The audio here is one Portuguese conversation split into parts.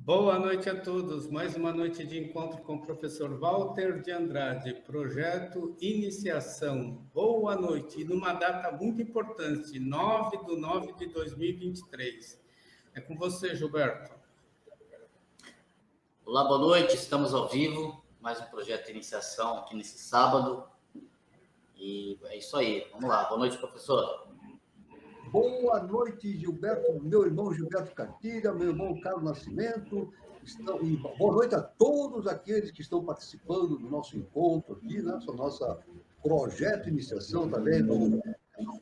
Boa noite a todos. Mais uma noite de encontro com o professor Walter de Andrade, projeto Iniciação. Boa noite. E numa data muito importante, 9/9 de 2023. É com você, Gilberto. Olá, boa noite. Estamos ao vivo. Mais um projeto de iniciação aqui nesse sábado. E é isso aí. Vamos lá. Boa noite, professor. Boa noite, Gilberto, meu irmão Gilberto Cartilha, meu irmão Carlos Nascimento. E boa noite a todos aqueles que estão participando do nosso encontro aqui, né? Esse nosso projeto de iniciação também do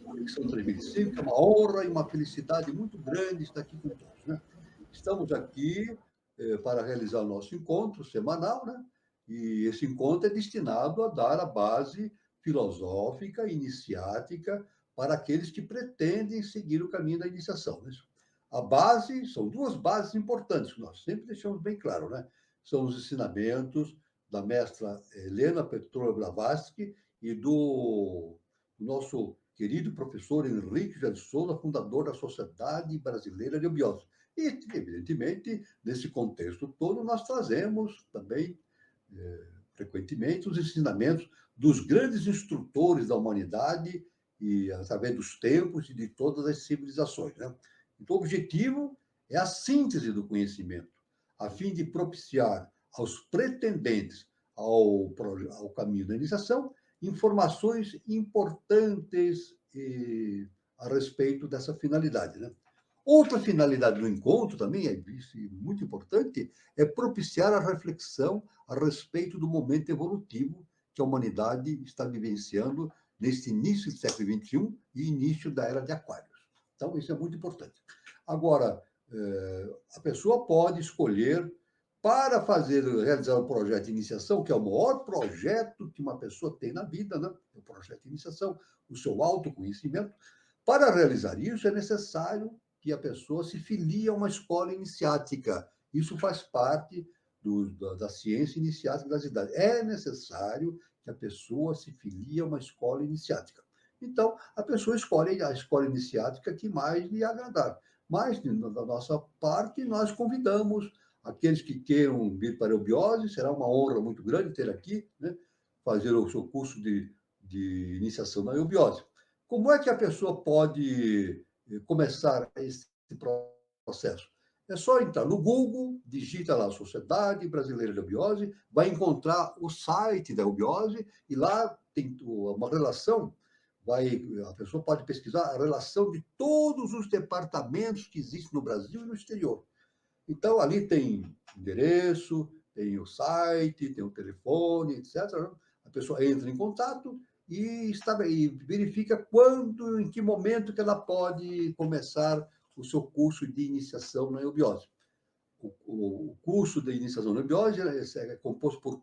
Conexão 3005, que é uma honra e uma felicidade muito grande estar aqui com todos, né? Estamos aqui para realizar o nosso encontro semanal, né? E esse encontro é destinado a dar a base filosófica, iniciática, para aqueles que pretendem seguir o caminho da iniciação. Né? A base, são duas bases importantes, que nós sempre deixamos bem claro, né? São os ensinamentos da mestra Helena Petrova Blavatsky e do nosso querido professor Henrique José de Souza, fundador da Sociedade Brasileira de Eubiose. E, evidentemente, nesse contexto todo, nós trazemos também, frequentemente, os ensinamentos dos grandes instrutores da humanidade e através dos tempos e de todas as civilizações, né? Então, o objetivo é a síntese do conhecimento, a fim de propiciar aos pretendentes ao caminho da iniciação informações importantes a respeito dessa finalidade, né? Outra finalidade do encontro também, é muito importante, é propiciar a reflexão a respeito do momento evolutivo que a humanidade está vivenciando neste início do século XXI e início da Era de Aquários. Então, isso é muito importante. Agora, a pessoa pode escolher, para realizar o projeto de iniciação, que é o maior projeto que uma pessoa tem na vida, né? O projeto de iniciação, o seu autoconhecimento. Para realizar isso, é necessário que a pessoa se filie a uma escola iniciática. Isso faz parte da ciência iniciática das idades. É necessário que a pessoa se filie a uma escola iniciática. Então, a pessoa escolhe a escola iniciática que mais lhe agradar. Mas, da nossa parte, nós convidamos aqueles que queiram vir para a eubiose, será uma honra muito grande ter aqui, né, fazer o seu curso de iniciação na eubiose. Como é que a pessoa pode começar esse processo? É só entrar no Google, digita lá Sociedade Brasileira de Eubiose, vai encontrar o site da eubiose e lá tem uma relação, a pessoa pode pesquisar a relação de todos os departamentos que existem no Brasil e no exterior. Então, ali tem endereço, tem o site, tem o telefone, etc. A pessoa entra em contato e verifica quando, em que momento que ela pode começar o seu curso de iniciação na eubiose. O curso de iniciação na eubiose é composto por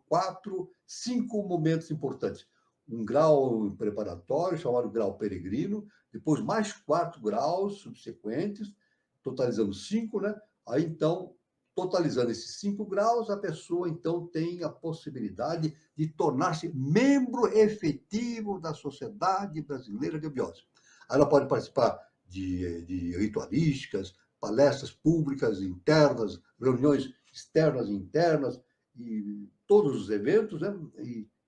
5 momentos importantes. Um grau preparatório, chamado grau peregrino, depois mais 4 graus subsequentes, totalizando 5, né? Aí, então, totalizando esses 5 graus, a pessoa, então, tem a possibilidade de tornar-se membro efetivo da Sociedade Brasileira de Eubiose. Ela pode participar de ritualísticas, palestras públicas internas, reuniões externas e internas, e todos os eventos, né?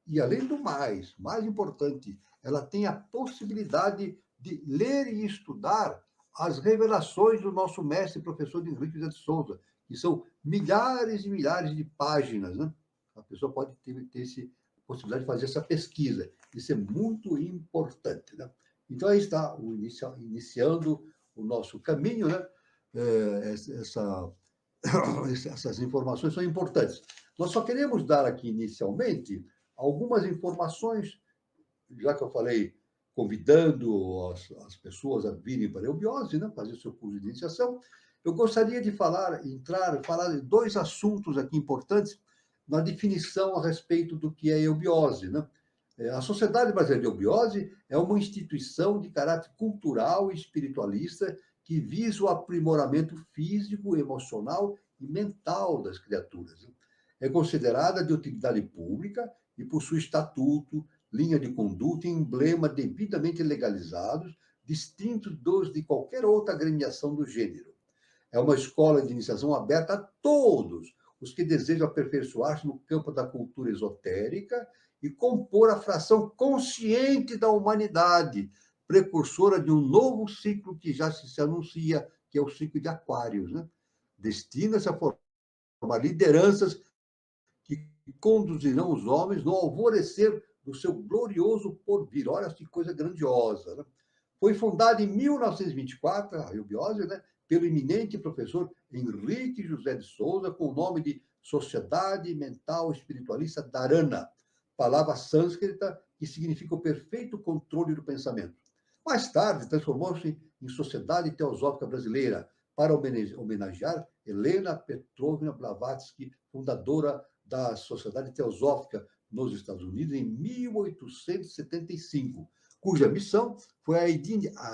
E além do mais importante, ela tem a possibilidade de ler e estudar as revelações do nosso mestre e professor Henrique José de Souza, que são milhares e milhares de páginas, né? A pessoa pode ter essa possibilidade de fazer essa pesquisa. Isso é muito importante, né? Então, aí está iniciando o nosso caminho, né? Essas informações são importantes. Nós só queremos dar aqui, inicialmente, algumas informações, já que eu falei, convidando as pessoas a virem para a eubiose, né, fazer o seu curso de iniciação. Eu gostaria de falar de 2 assuntos aqui importantes na definição a respeito do que é eubiose, né? A Sociedade Brasileira de Eubiose é uma instituição de caráter cultural e espiritualista que visa o aprimoramento físico, emocional e mental das criaturas. É considerada de utilidade pública e possui estatuto, linha de conduta e emblema devidamente legalizados, distintos dos de qualquer outra agremiação do gênero. É uma escola de iniciação aberta a todos os que desejam aperfeiçoar-se no campo da cultura esotérica e compor a fração consciente da humanidade, precursora de um novo ciclo que já se anuncia, que é o ciclo de Aquários, né? Destina-se a formar lideranças que conduzirão os homens no alvorecer do seu glorioso porvir. Olha que coisa grandiosa, né? Foi fundada em 1924, a eubiose, né, pelo eminente professor Henrique José de Souza, com o nome de Sociedade Mental Espiritualista Dharana, palavra sânscrita que significa o perfeito controle do pensamento. Mais tarde, transformou-se em Sociedade Teosófica Brasileira, para homenagear Helena Petrovna Blavatsky, fundadora da Sociedade Teosófica nos Estados Unidos, em 1875, cuja missão foi a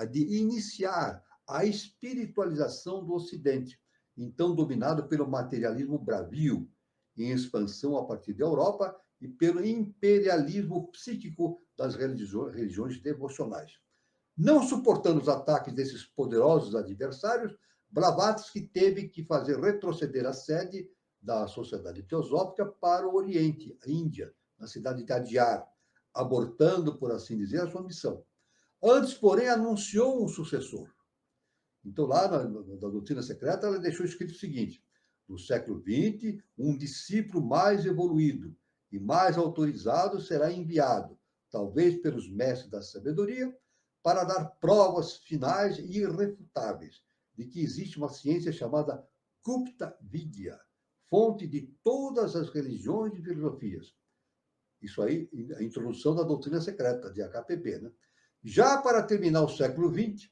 de iniciar a espiritualização do Ocidente, então dominado pelo materialismo bravio, em expansão a partir da Europa, e pelo imperialismo psíquico das religiões devocionais. Não suportando os ataques desses poderosos adversários, Blavatsky teve que fazer retroceder a sede da Sociedade Teosófica para o Oriente, a Índia, na cidade de Adyar, abortando, por assim dizer, a sua missão. Antes, porém, anunciou um sucessor. Então, lá na doutrina secreta, ela deixou escrito o seguinte: no século XX, um discípulo mais evoluído e mais autorizado será enviado, talvez pelos mestres da sabedoria, para dar provas finais e irrefutáveis de que existe uma ciência chamada Gupta Vidya, fonte de todas as religiões e filosofias. Isso aí, a introdução da doutrina secreta, de HPP, né? Já para terminar o século XX,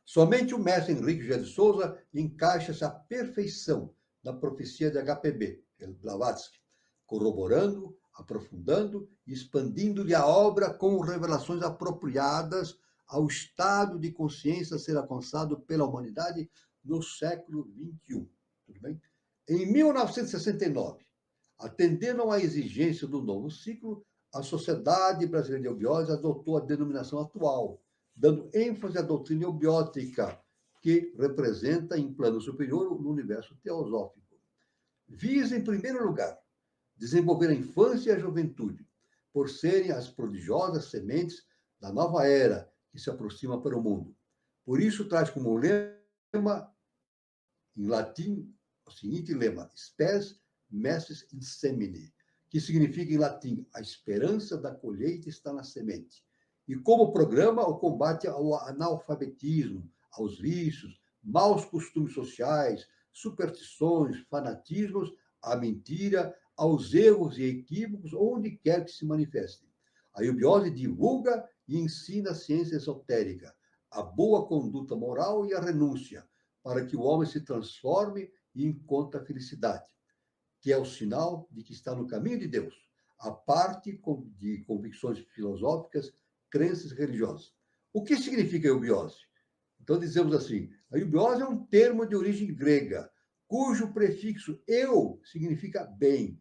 somente o mestre Henrique José de Souza encaixa-se à perfeição na profecia de HPB, Blavatsky, corroborando, aprofundando e expandindo-lhe a obra com revelações apropriadas ao estado de consciência a ser alcançado pela humanidade no século XXI. Tudo bem? Em 1969, atendendo à exigência do novo ciclo, a Sociedade Brasileira de Eubiose adotou a denominação atual, dando ênfase à doutrina eubiótica, que representa, em plano superior, o universo teosófico. Visa, em primeiro lugar, desenvolver a infância e a juventude, por serem as prodigiosas sementes da nova era que se aproxima para o mundo. Por isso, traz como lema, em latim, o seguinte lema: Spes mestres in semine, que significa em latim: a esperança da colheita está na semente. E como programa, o combate ao analfabetismo, aos vícios, maus costumes sociais, superstições, fanatismos, à mentira, aos erros e equívocos, onde quer que se manifestem. A eubiose divulga e ensina a ciência esotérica, a boa conduta moral e a renúncia, para que o homem se transforme e encontre a felicidade, que é o sinal de que está no caminho de Deus, a parte de convicções filosóficas, crenças religiosas. O que significa eubiose? Então, dizemos assim, a eubiose é um termo de origem grega, cujo prefixo eu significa bem,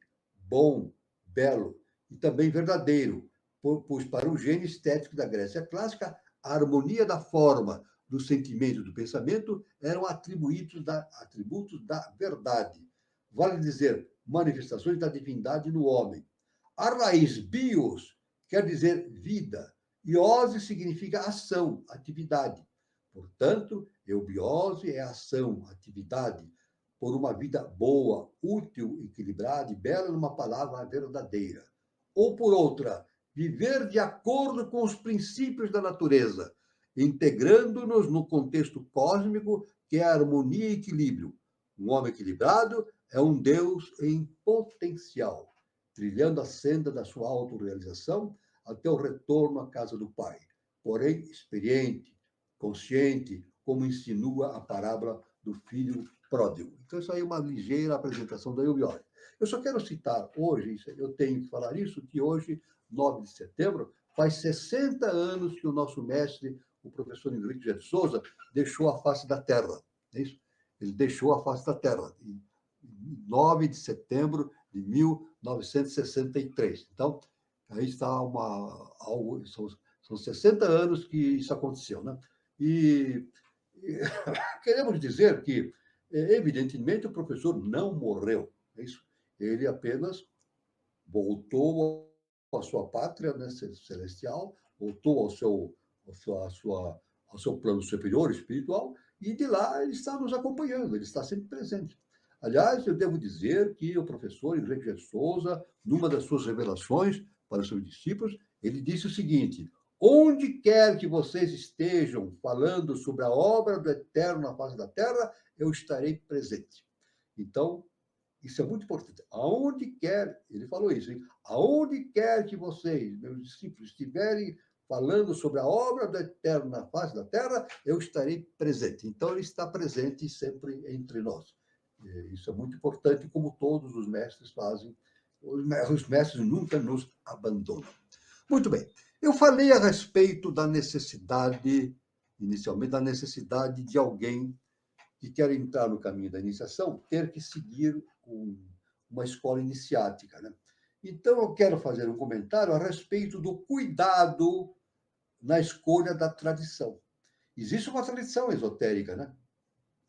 bom, belo e também verdadeiro, pois para o gênio estético da Grécia clássica, a harmonia da forma, do sentimento e do pensamento eram atributos da verdade. Vale dizer, manifestações da divindade no homem. A raiz bios quer dizer vida, e ose significa ação, atividade. Portanto, eubiose é ação, atividade, por uma vida boa, útil, equilibrada e bela, numa palavra verdadeira. Ou por outra, viver de acordo com os princípios da natureza, integrando-nos no contexto cósmico que é a harmonia e equilíbrio. Um homem equilibrado é um Deus em potencial, trilhando a senda da sua autorrealização até o retorno à casa do Pai, porém experiente, consciente, como insinua a parábola do filho pródigo. Então, isso aí é uma ligeira apresentação da eubiose. Eu só quero citar hoje, eu tenho que falar isso, que hoje, 9 de setembro, faz 60 anos que o nosso mestre, o professor Henrique de Souza, deixou a face da Terra. É isso? Ele deixou a face da Terra, em 9 de setembro de 1963. Então, aí está algo, são 60 anos que isso aconteceu, né? E Queremos dizer que, evidentemente, o professor não morreu. É isso. Ele apenas voltou à sua pátria, né, celestial, voltou ao seu plano superior, espiritual, e de lá ele está nos acompanhando, ele está sempre presente. Aliás, eu devo dizer que o professor Henrique de Souza, numa das suas revelações para os seus discípulos, ele disse o seguinte: onde quer que vocês estejam falando sobre a obra do Eterno na face da terra, eu estarei presente. Então, isso é muito importante. Aonde quer, ele falou isso, hein? Aonde quer que vocês, meus discípulos, estiverem falando sobre a obra do Eterno na face da terra, eu estarei presente. Então, ele está presente sempre entre nós. Isso é muito importante, como todos os mestres fazem. Os mestres nunca nos abandonam. Muito bem. Eu falei a respeito da necessidade, inicialmente, da necessidade de alguém que quer entrar no caminho da iniciação ter que seguir uma escola iniciática, né? Então, eu quero fazer um comentário a respeito do cuidado na escolha da tradição. Existe uma tradição esotérica, né?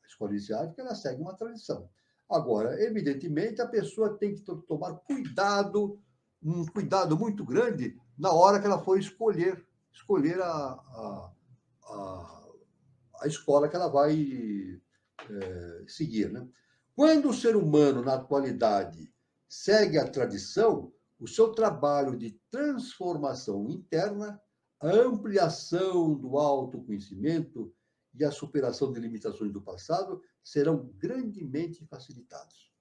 A escola iniciática, ela segue uma tradição. Agora, evidentemente, a pessoa tem que tomar cuidado, um cuidado muito grande na hora que ela for escolher a escola que ela vai seguir, né? Quando o ser humano, na atualidade, segue a tradição, o seu trabalho de transformação interna, a ampliação do autoconhecimento e a superação de limitações do passado serão grandemente facilitados.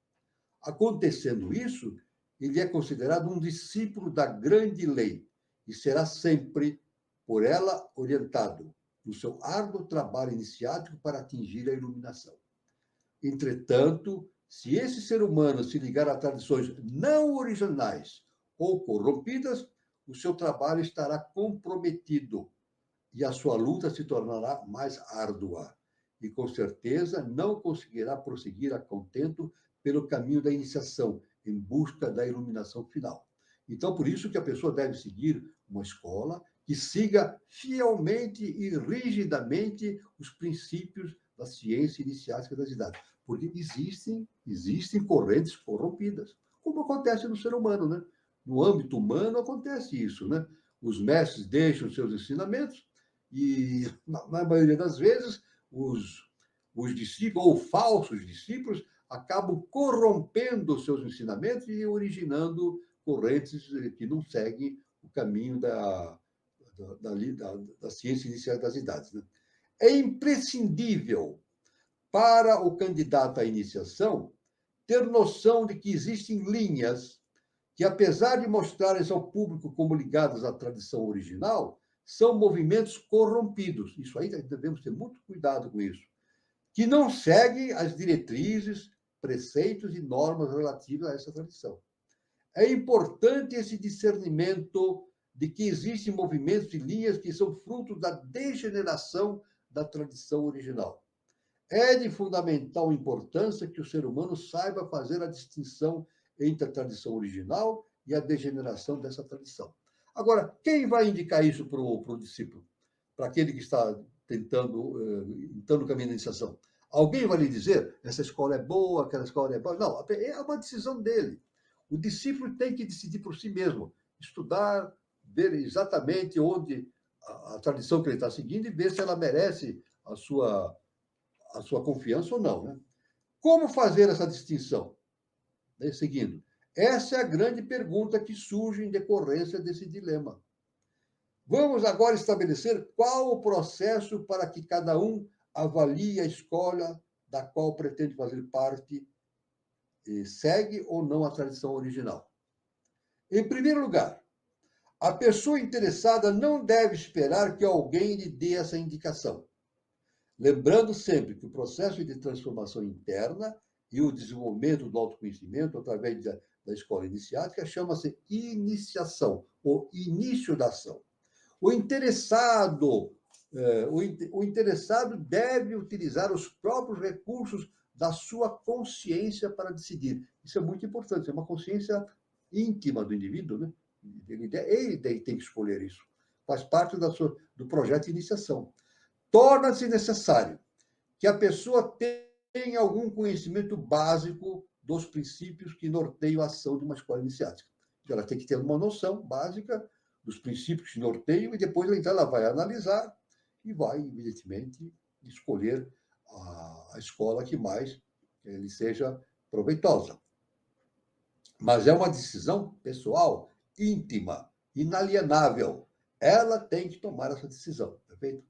Acontecendo isso, ele é considerado um discípulo da grande lei e será sempre, por ela, orientado no seu árduo trabalho iniciático para atingir a iluminação. Entretanto, se esse ser humano se ligar a tradições não originais ou corrompidas, o seu trabalho estará comprometido e a sua luta se tornará mais árdua. E, com certeza, não conseguirá prosseguir a contento pelo caminho da iniciação, em busca da iluminação final. Então, por isso que a pessoa deve seguir uma escola que siga fielmente e rigidamente os princípios da ciência iniciática das idades. Porque existem correntes corrompidas, como acontece no ser humano, né? No âmbito humano acontece isso, né? Os mestres deixam seus ensinamentos e, na maioria das vezes, os discípulos, ou falsos discípulos, acabam corrompendo os seus ensinamentos e originando correntes que não seguem o caminho da ciência inicial das idades, né? É imprescindível para o candidato à iniciação ter noção de que existem linhas que, apesar de mostrarem-se ao público como ligadas à tradição original, são movimentos corrompidos. Isso aí devemos ter muito cuidado com isso. Que não seguem as diretrizes, preceitos e normas relativas a essa tradição. É importante esse discernimento de que existem movimentos e linhas que são fruto da degeneração da tradição original. É de fundamental importância que o ser humano saiba fazer a distinção entre a tradição original e a degeneração dessa tradição. Agora, quem vai indicar isso para o discípulo? Para aquele que está tentando o caminho da iniciação? Alguém vai lhe dizer, essa escola é boa, aquela escola é boa? Não, é uma decisão dele. O discípulo tem que decidir por si mesmo, estudar, ver exatamente onde a tradição que ele está seguindo e ver se ela merece a sua confiança ou não, né? Como fazer essa distinção? Seguindo, essa é a grande pergunta que surge em decorrência desse dilema. Vamos agora estabelecer qual o processo para que cada um avalie a escola da qual pretende fazer parte e segue ou não a tradição original. Em primeiro lugar, a pessoa interessada não deve esperar que alguém lhe dê essa indicação. Lembrando sempre que o processo de transformação interna e o desenvolvimento do autoconhecimento através da escola iniciática chama-se iniciação, ou início da ação. O interessado deve utilizar os próprios recursos da sua consciência para decidir. Isso é muito importante, é uma consciência íntima do indivíduo, né? Ele tem que escolher isso. Faz parte do projeto de iniciação. Torna-se necessário que a pessoa tenha algum conhecimento básico dos princípios que norteiam a ação de uma escola iniciática. Ela tem que ter uma noção básica dos princípios que norteiam e depois então ela vai analisar e vai, evidentemente, escolher a escola que mais lhe seja proveitosa. Mas é uma decisão pessoal, íntima, inalienável. Ela tem que tomar essa decisão, perfeito?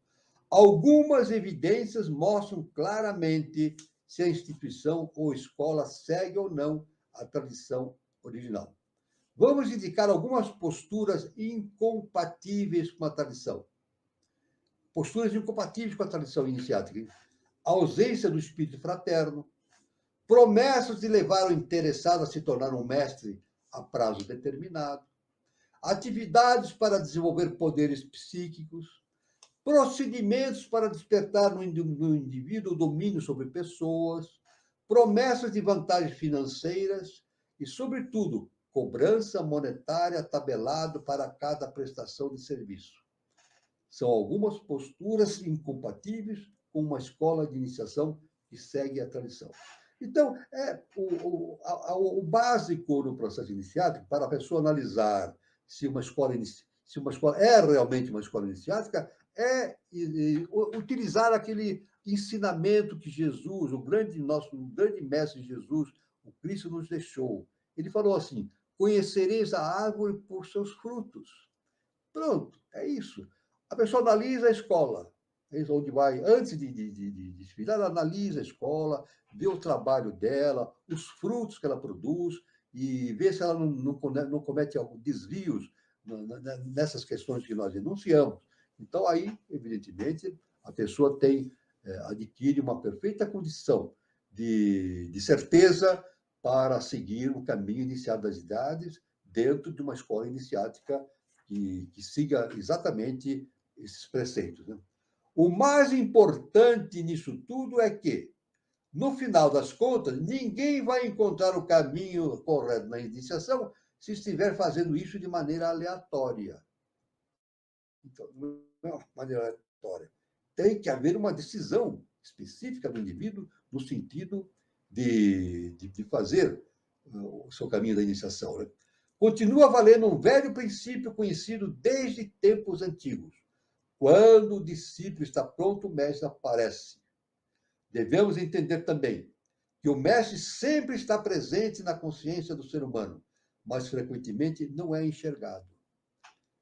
Algumas evidências mostram claramente se a instituição ou escola segue ou não a tradição original. Vamos indicar algumas posturas incompatíveis com a tradição. Posturas incompatíveis com a tradição iniciática. A ausência do espírito fraterno, promessas de levar o interessado a se tornar um mestre a prazo determinado, atividades para desenvolver poderes psíquicos, procedimentos para despertar no indivíduo o domínio sobre pessoas, promessas de vantagens financeiras e, sobretudo, cobrança monetária tabelado para cada prestação de serviço. São algumas posturas incompatíveis com uma escola de iniciação que segue a tradição. Então, o básico no processo iniciático, para a pessoa analisar se uma escola é realmente uma escola iniciática, é utilizar aquele ensinamento que Jesus, o grande mestre Jesus, o Cristo, nos deixou. Ele falou assim: conhecereis a árvore por seus frutos. Pronto, é isso. A pessoa analisa a escola, onde vai, antes de desfilar, ela analisa a escola, vê o trabalho dela, os frutos que ela produz, e vê se ela não comete algum desvios nessas questões que nós denunciamos. Então, aí, evidentemente, a pessoa adquire uma perfeita condição de certeza para seguir o caminho iniciado das idades dentro de uma escola iniciática que siga exatamente esses preceitos, né? O mais importante nisso tudo é que, no final das contas, ninguém vai encontrar o caminho correto na iniciação se estiver fazendo isso de maneira aleatória. Então, não é uma maneira aleatória. Tem que haver uma decisão específica do indivíduo no sentido de fazer o seu caminho da iniciação, né? Continua valendo um velho princípio conhecido desde tempos antigos. Quando o discípulo está pronto, o mestre aparece. Devemos entender também que o mestre sempre está presente na consciência do ser humano, mas frequentemente não é enxergado.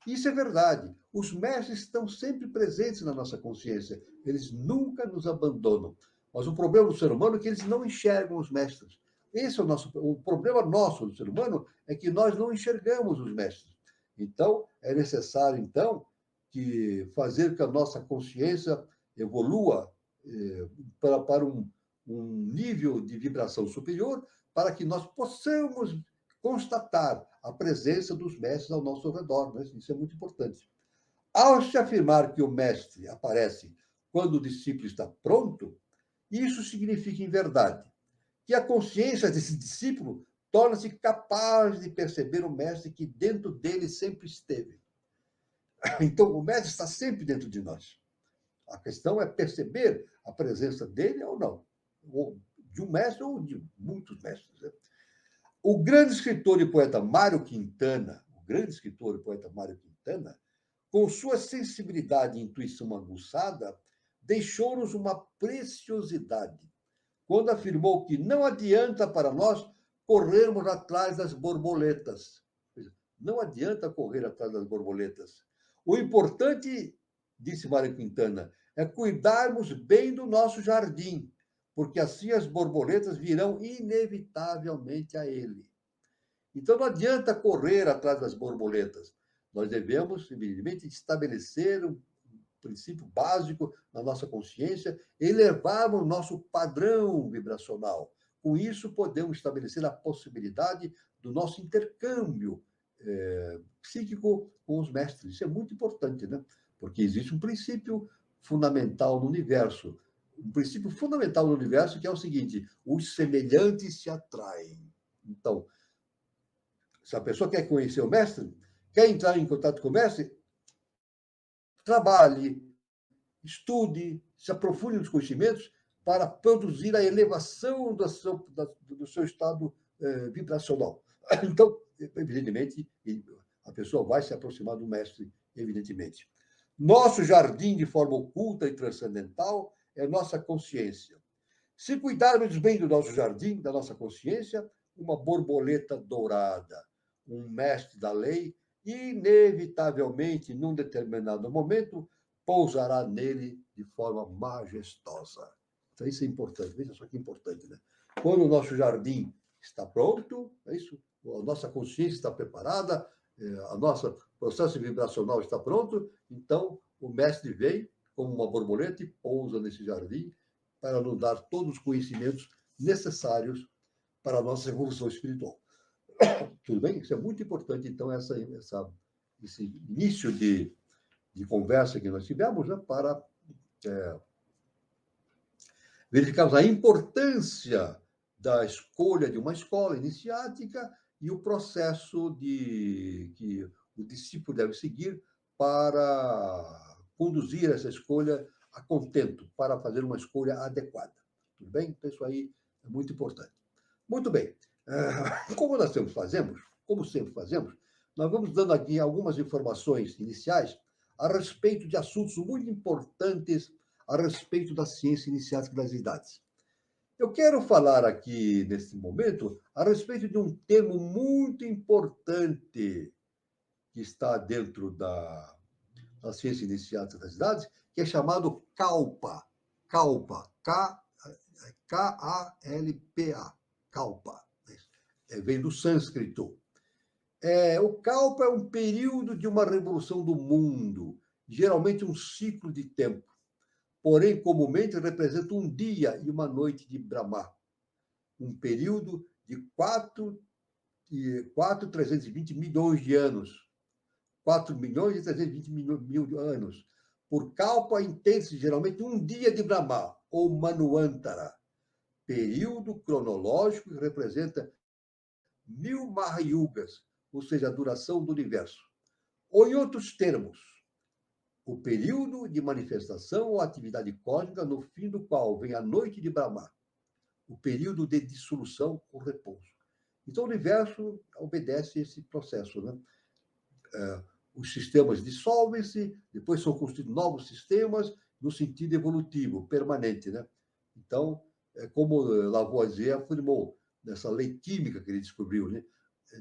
Isso é verdade. Os mestres estão sempre presentes na nossa consciência. Eles nunca nos abandonam. Mas o problema do ser humano é que eles não enxergam os mestres. Esse é o problema nosso do ser humano, é que nós não enxergamos os mestres. Então, é necessário, então, fazer que a nossa consciência evolua para um nível de vibração superior, para que nós possamos constatar a presença dos mestres ao nosso redor, né? Isso é muito importante. Ao se afirmar que o mestre aparece quando o discípulo está pronto, isso significa, em verdade, que a consciência desse discípulo torna-se capaz de perceber o mestre que dentro dele sempre esteve. Então, o mestre está sempre dentro de nós. A questão é perceber a presença dele ou não, ou de um mestre ou de muitos mestres, né? O grande escritor e poeta Mário Quintana, com sua sensibilidade e intuição aguçada, deixou-nos uma preciosidade quando afirmou que não adianta para nós corrermos atrás das borboletas. Não adianta correr atrás das borboletas. O importante, disse Mário Quintana, é cuidarmos bem do nosso jardim, porque assim as borboletas virão inevitavelmente a ele. Então, não adianta correr atrás das borboletas. Nós devemos, evidentemente, estabelecer um princípio básico na nossa consciência, elevarmos o nosso padrão vibracional. Com isso, podemos estabelecer a possibilidade do nosso intercâmbio psíquico com os mestres. Isso é muito importante, né? Porque existe um princípio fundamental no universo. Um princípio fundamental no universo que é o seguinte: os semelhantes se atraem. Então, se a pessoa quer conhecer o mestre, quer entrar em contato com o mestre, trabalhe, estude, se aprofunde nos conhecimentos para produzir a elevação do seu estado vibracional. Então, evidentemente, a pessoa vai se aproximar do mestre, evidentemente. Nosso jardim de forma oculta e transcendental é nossa consciência. Se cuidarmos bem do nosso jardim, da nossa consciência, uma borboleta dourada, um mestre da lei, inevitavelmente, num determinado momento, pousará nele de forma majestosa. Então, isso é importante. Veja só que importante, né? Quando o nosso jardim está pronto, é isso? A nossa consciência está preparada, o nosso processo vibracional está pronto, então o mestre vem como uma borboleta e pousa nesse jardim para nos dar todos os conhecimentos necessários para a nossa evolução espiritual. Tudo bem? Isso é muito importante, então, esse início de conversa que nós tivemos, né, para verificarmos a importância da escolha de uma escola iniciática e o processo que o discípulo deve seguir para conduzir essa escolha a contento, para fazer uma escolha adequada. Tudo bem? Então, isso aí é muito importante. Muito bem. Como sempre fazemos, nós vamos dando aqui algumas informações iniciais a respeito de assuntos muito importantes a respeito da ciência iniciática das idades. Eu quero falar aqui, nesse momento, a respeito de um termo muito importante que está dentro da ciência iniciática das idades, que é chamado Kalpa. Kalpa. K-A-L-P-A. Kalpa. Vem do sânscrito. O Kalpa é um período de uma revolução do mundo, geralmente um ciclo de tempo. Porém, comumente representa um dia e uma noite de Brahma, um período de 4.320 milhões de anos. 4.320 mil anos. Por Kalpa, entende-se geralmente um dia de Brahma, ou Manvantara, período cronológico que representa 1000 Mahayugas, ou seja, a duração do universo. Ou, em outros termos, o período de manifestação ou atividade cósmica no fim do qual vem a noite de Brahma, o período de dissolução ou repouso. Então, o universo obedece esse processo, né? Os sistemas dissolvem-se, depois são construídos novos sistemas no sentido evolutivo, permanente, né? Então, como Lavoisier afirmou, nessa lei química que ele descobriu, né?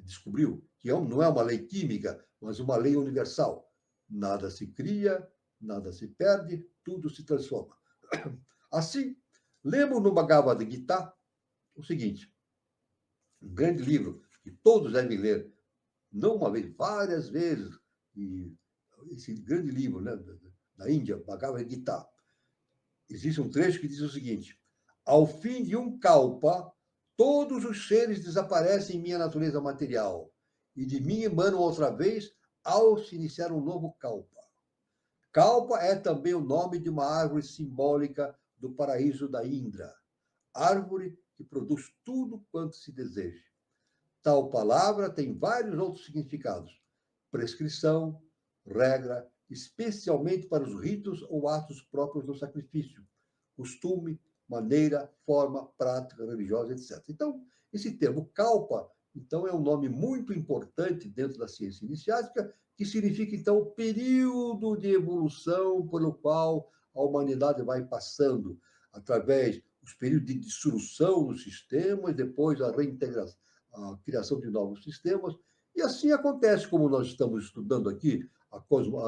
Descobriu que não é uma lei química, mas uma lei universal. Nada se cria, nada se perde, tudo se transforma. Assim, lemos no Bhagavad Gita o seguinte, um grande livro que todos devem ler, não uma vez, várias vezes, e esse grande livro, né, da Índia, Bhagavad Gita, existe um trecho que diz o seguinte, ao fim de um kalpa, todos os seres desaparecem em minha natureza material, e de mim emanam outra vez ao se iniciar um novo kalpa. Kalpa é também o nome de uma árvore simbólica do paraíso da Indra, árvore que produz tudo quanto se deseja. Tal palavra tem vários outros significados, prescrição, regra, especialmente para os ritos ou atos próprios do sacrifício, costume, maneira, forma, prática religiosa, etc. Então, esse termo kalpa, então, é um nome muito importante dentro da ciência iniciática, que significa, então, o período de evolução pelo qual a humanidade vai passando, através dos períodos de dissolução dos sistemas, depois a reintegração, a criação de novos sistemas, e assim acontece, como nós estamos estudando aqui, a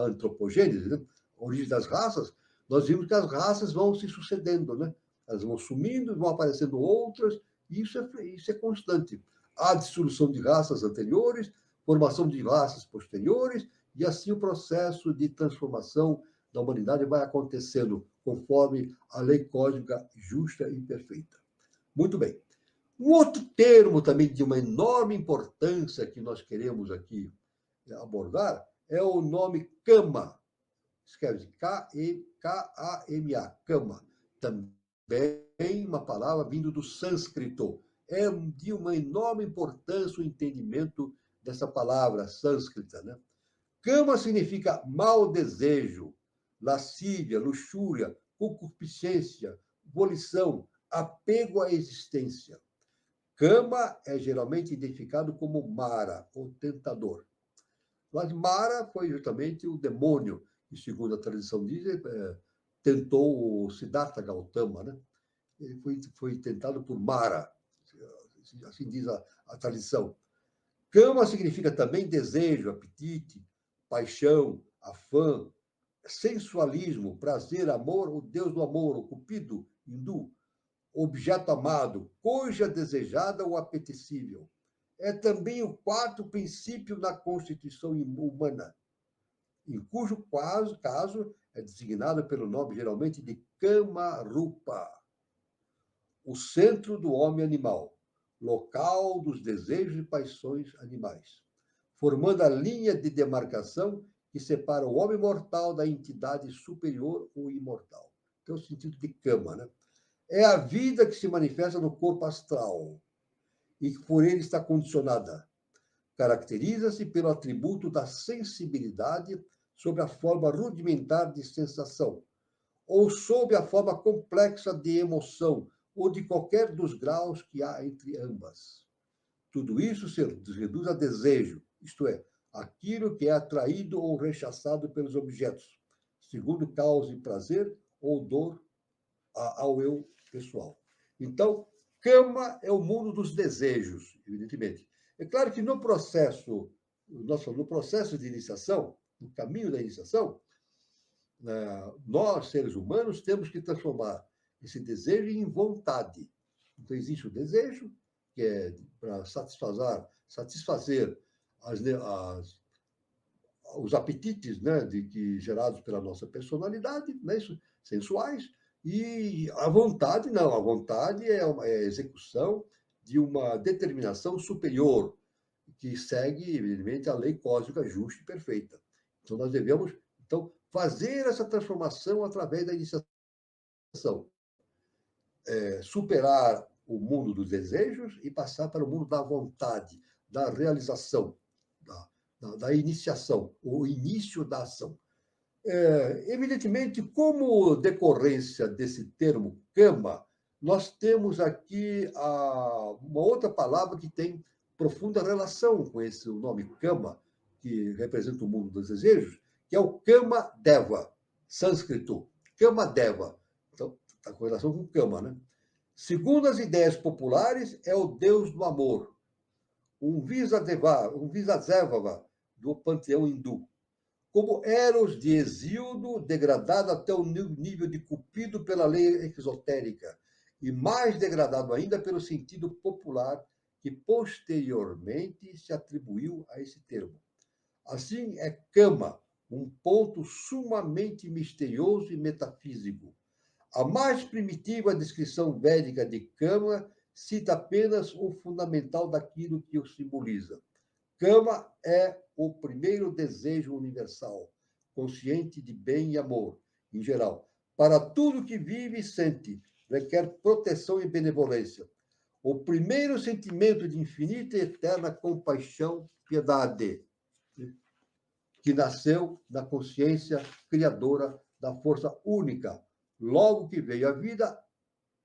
antropogênese, né? A origem das raças, nós vimos que as raças vão se sucedendo, né? Elas vão sumindo, vão aparecendo outras, e isso é constante. Há dissolução de raças anteriores, formação de raças posteriores, e assim o processo de transformação da humanidade vai acontecendo conforme a lei cósmica justa e perfeita. Muito bem. Um outro termo também de uma enorme importância que nós queremos aqui abordar é o nome Kama. Escreve-se K-A-M-A, Kama. Também uma palavra vindo do sânscrito. É de uma enorme importância o entendimento dessa palavra sânscrita, né? Kama significa mau desejo, lascívia, luxúria, concupiscência, volição, apego à existência. Kama é geralmente identificado como Mara, o tentador. Mas Mara foi justamente o demônio que, segundo a tradição diz, tentou o Siddhartha Gautama, né? Ele foi tentado por Mara, assim diz a tradição. Kama significa também desejo, apetite, paixão, afã, sensualismo, prazer, amor, o deus do amor, o cupido hindu, objeto amado, coisa desejada ou apetecível. É também o quarto princípio na constituição humana, em cujo caso é designado pelo nome geralmente de Kama Rupa, o centro do homem animal, local dos desejos e paixões animais, formando a linha de demarcação que separa o homem mortal da entidade superior ou imortal. Então, o sentido de Kama, né? É a vida que se manifesta no corpo astral e que por ele está condicionada. Caracteriza-se pelo atributo da sensibilidade sobre a forma rudimentar de sensação, ou sob a forma complexa de emoção, ou de qualquer dos graus que há entre ambas. Tudo isso se reduz a desejo, isto é, aquilo que é atraído ou rechaçado pelos objetos, segundo causa e prazer ou dor ao eu pessoal. Então, Kama é o mundo dos desejos, evidentemente. É claro que no processo de iniciação, no caminho da iniciação, nós, seres humanos, temos que transformar esse desejo em vontade. Então, existe o desejo, que é para satisfazer os apetites, né, gerados pela nossa personalidade, né, sensuais, e a vontade, não. A vontade é a execução de uma determinação superior, que segue, evidentemente, a lei cósmica justa e perfeita. Então, nós devemos fazer essa transformação através da iniciação. Superar o mundo dos desejos e passar para o mundo da vontade, da realização, da iniciação, o início da ação. Evidentemente, como decorrência desse termo Kama, nós temos aqui uma outra palavra que tem profunda relação com esse nome Kama, que representa o mundo dos desejos, que é o Kama Deva, sânscrito, Kama Deva. Então, está com relação com Kama, né? Segundo as ideias populares, é o deus do amor, um Visadeva do panteão hindu. Como Eros de Hesíodo, degradado até o nível de Cupido pela lei exotérica, e mais degradado ainda pelo sentido popular que posteriormente se atribuiu a esse termo. Assim, é Kama, um ponto sumamente misterioso e metafísico. A mais primitiva descrição védica de Kama cita apenas o fundamental daquilo que o simboliza. Kama é o primeiro desejo universal, consciente de bem e amor, em geral. Para tudo que vive e sente, requer proteção e benevolência. O primeiro sentimento de infinita e eterna compaixão, piedade, que nasceu na consciência criadora da força única, logo que veio à vida,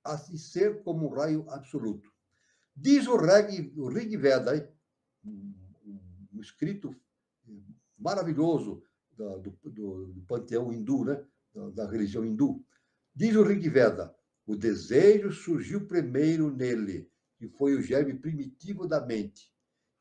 a se ser como um raio absoluto. Diz o Rig Veda, um escrito maravilhoso do panteão hindu, né? Da religião hindu. Diz o Rig Veda, o desejo surgiu primeiro nele, que foi o germe primitivo da mente,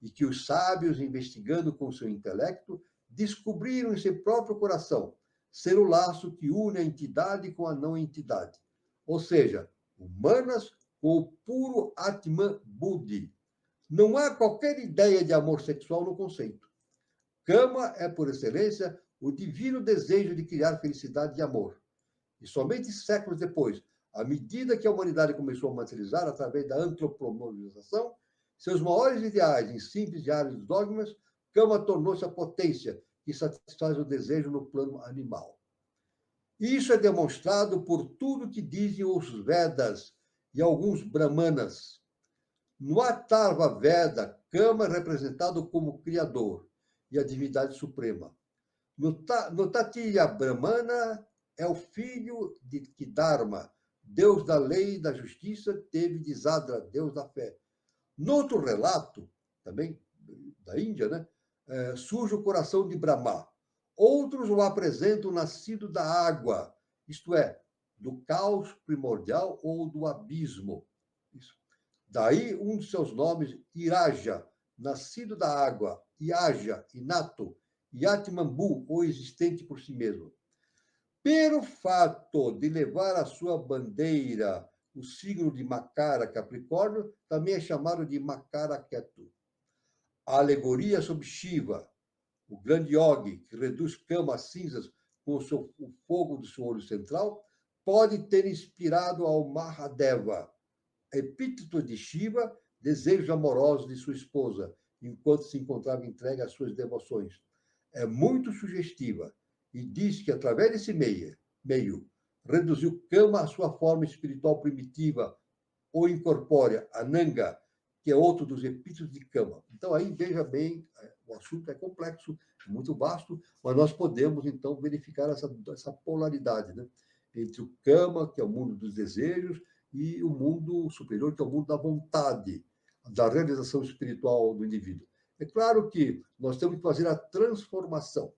e que os sábios, investigando com seu intelecto, descobriram em seu próprio coração ser o laço que une a entidade com a não-entidade, ou seja, humanas com o puro Atman Buddhi. Não há qualquer ideia de amor sexual no conceito. Kama é, por excelência, o divino desejo de criar felicidade e amor. E somente séculos depois, à medida que a humanidade começou a materializar através da antropomorfização, seus maiores ideais em simples e áridos dogmas, Kama tornou-se a potência que satisfaz o desejo no plano animal. Isso é demonstrado por tudo que dizem os Vedas e alguns Brahmanas. No Atharva Veda, Kama é representado como Criador e a divindade suprema. No Tatiya Brahmana, é o filho de Dharma, Deus da lei e da justiça, teve de Zadra, Deus da fé. Noutro relato, também da Índia, né, surge o coração de Brahma. Outros o apresentam nascido da água, isto é, do caos primordial ou do abismo. Isso. Daí um de seus nomes, Iraja, nascido da água, Iaja, inato, Yatmambu, ou existente por si mesmo. Pelo fato de levar a sua bandeira o signo de Makara, Capricórnio, também é chamado de Makara Ketu. A alegoria sobre Shiva, o grande yogi, que reduz cama a cinzas com o fogo do seu olho central, pode ter inspirado ao Mahadeva, epíteto de Shiva, desejos amorosos de sua esposa, enquanto se encontrava entregue às suas devoções. É muito sugestiva e diz que, através desse meio reduziu Kama à sua forma espiritual primitiva ou incorpórea, Ananga, que é outro dos epítetos de Kama. Então, aí, veja bem, o assunto é complexo, muito vasto, mas nós podemos, então, verificar essa polaridade, né? Entre o Kama, que é o mundo dos desejos, e o mundo superior, que é o mundo da vontade, da realização espiritual do indivíduo. É claro que nós temos que fazer a transformação.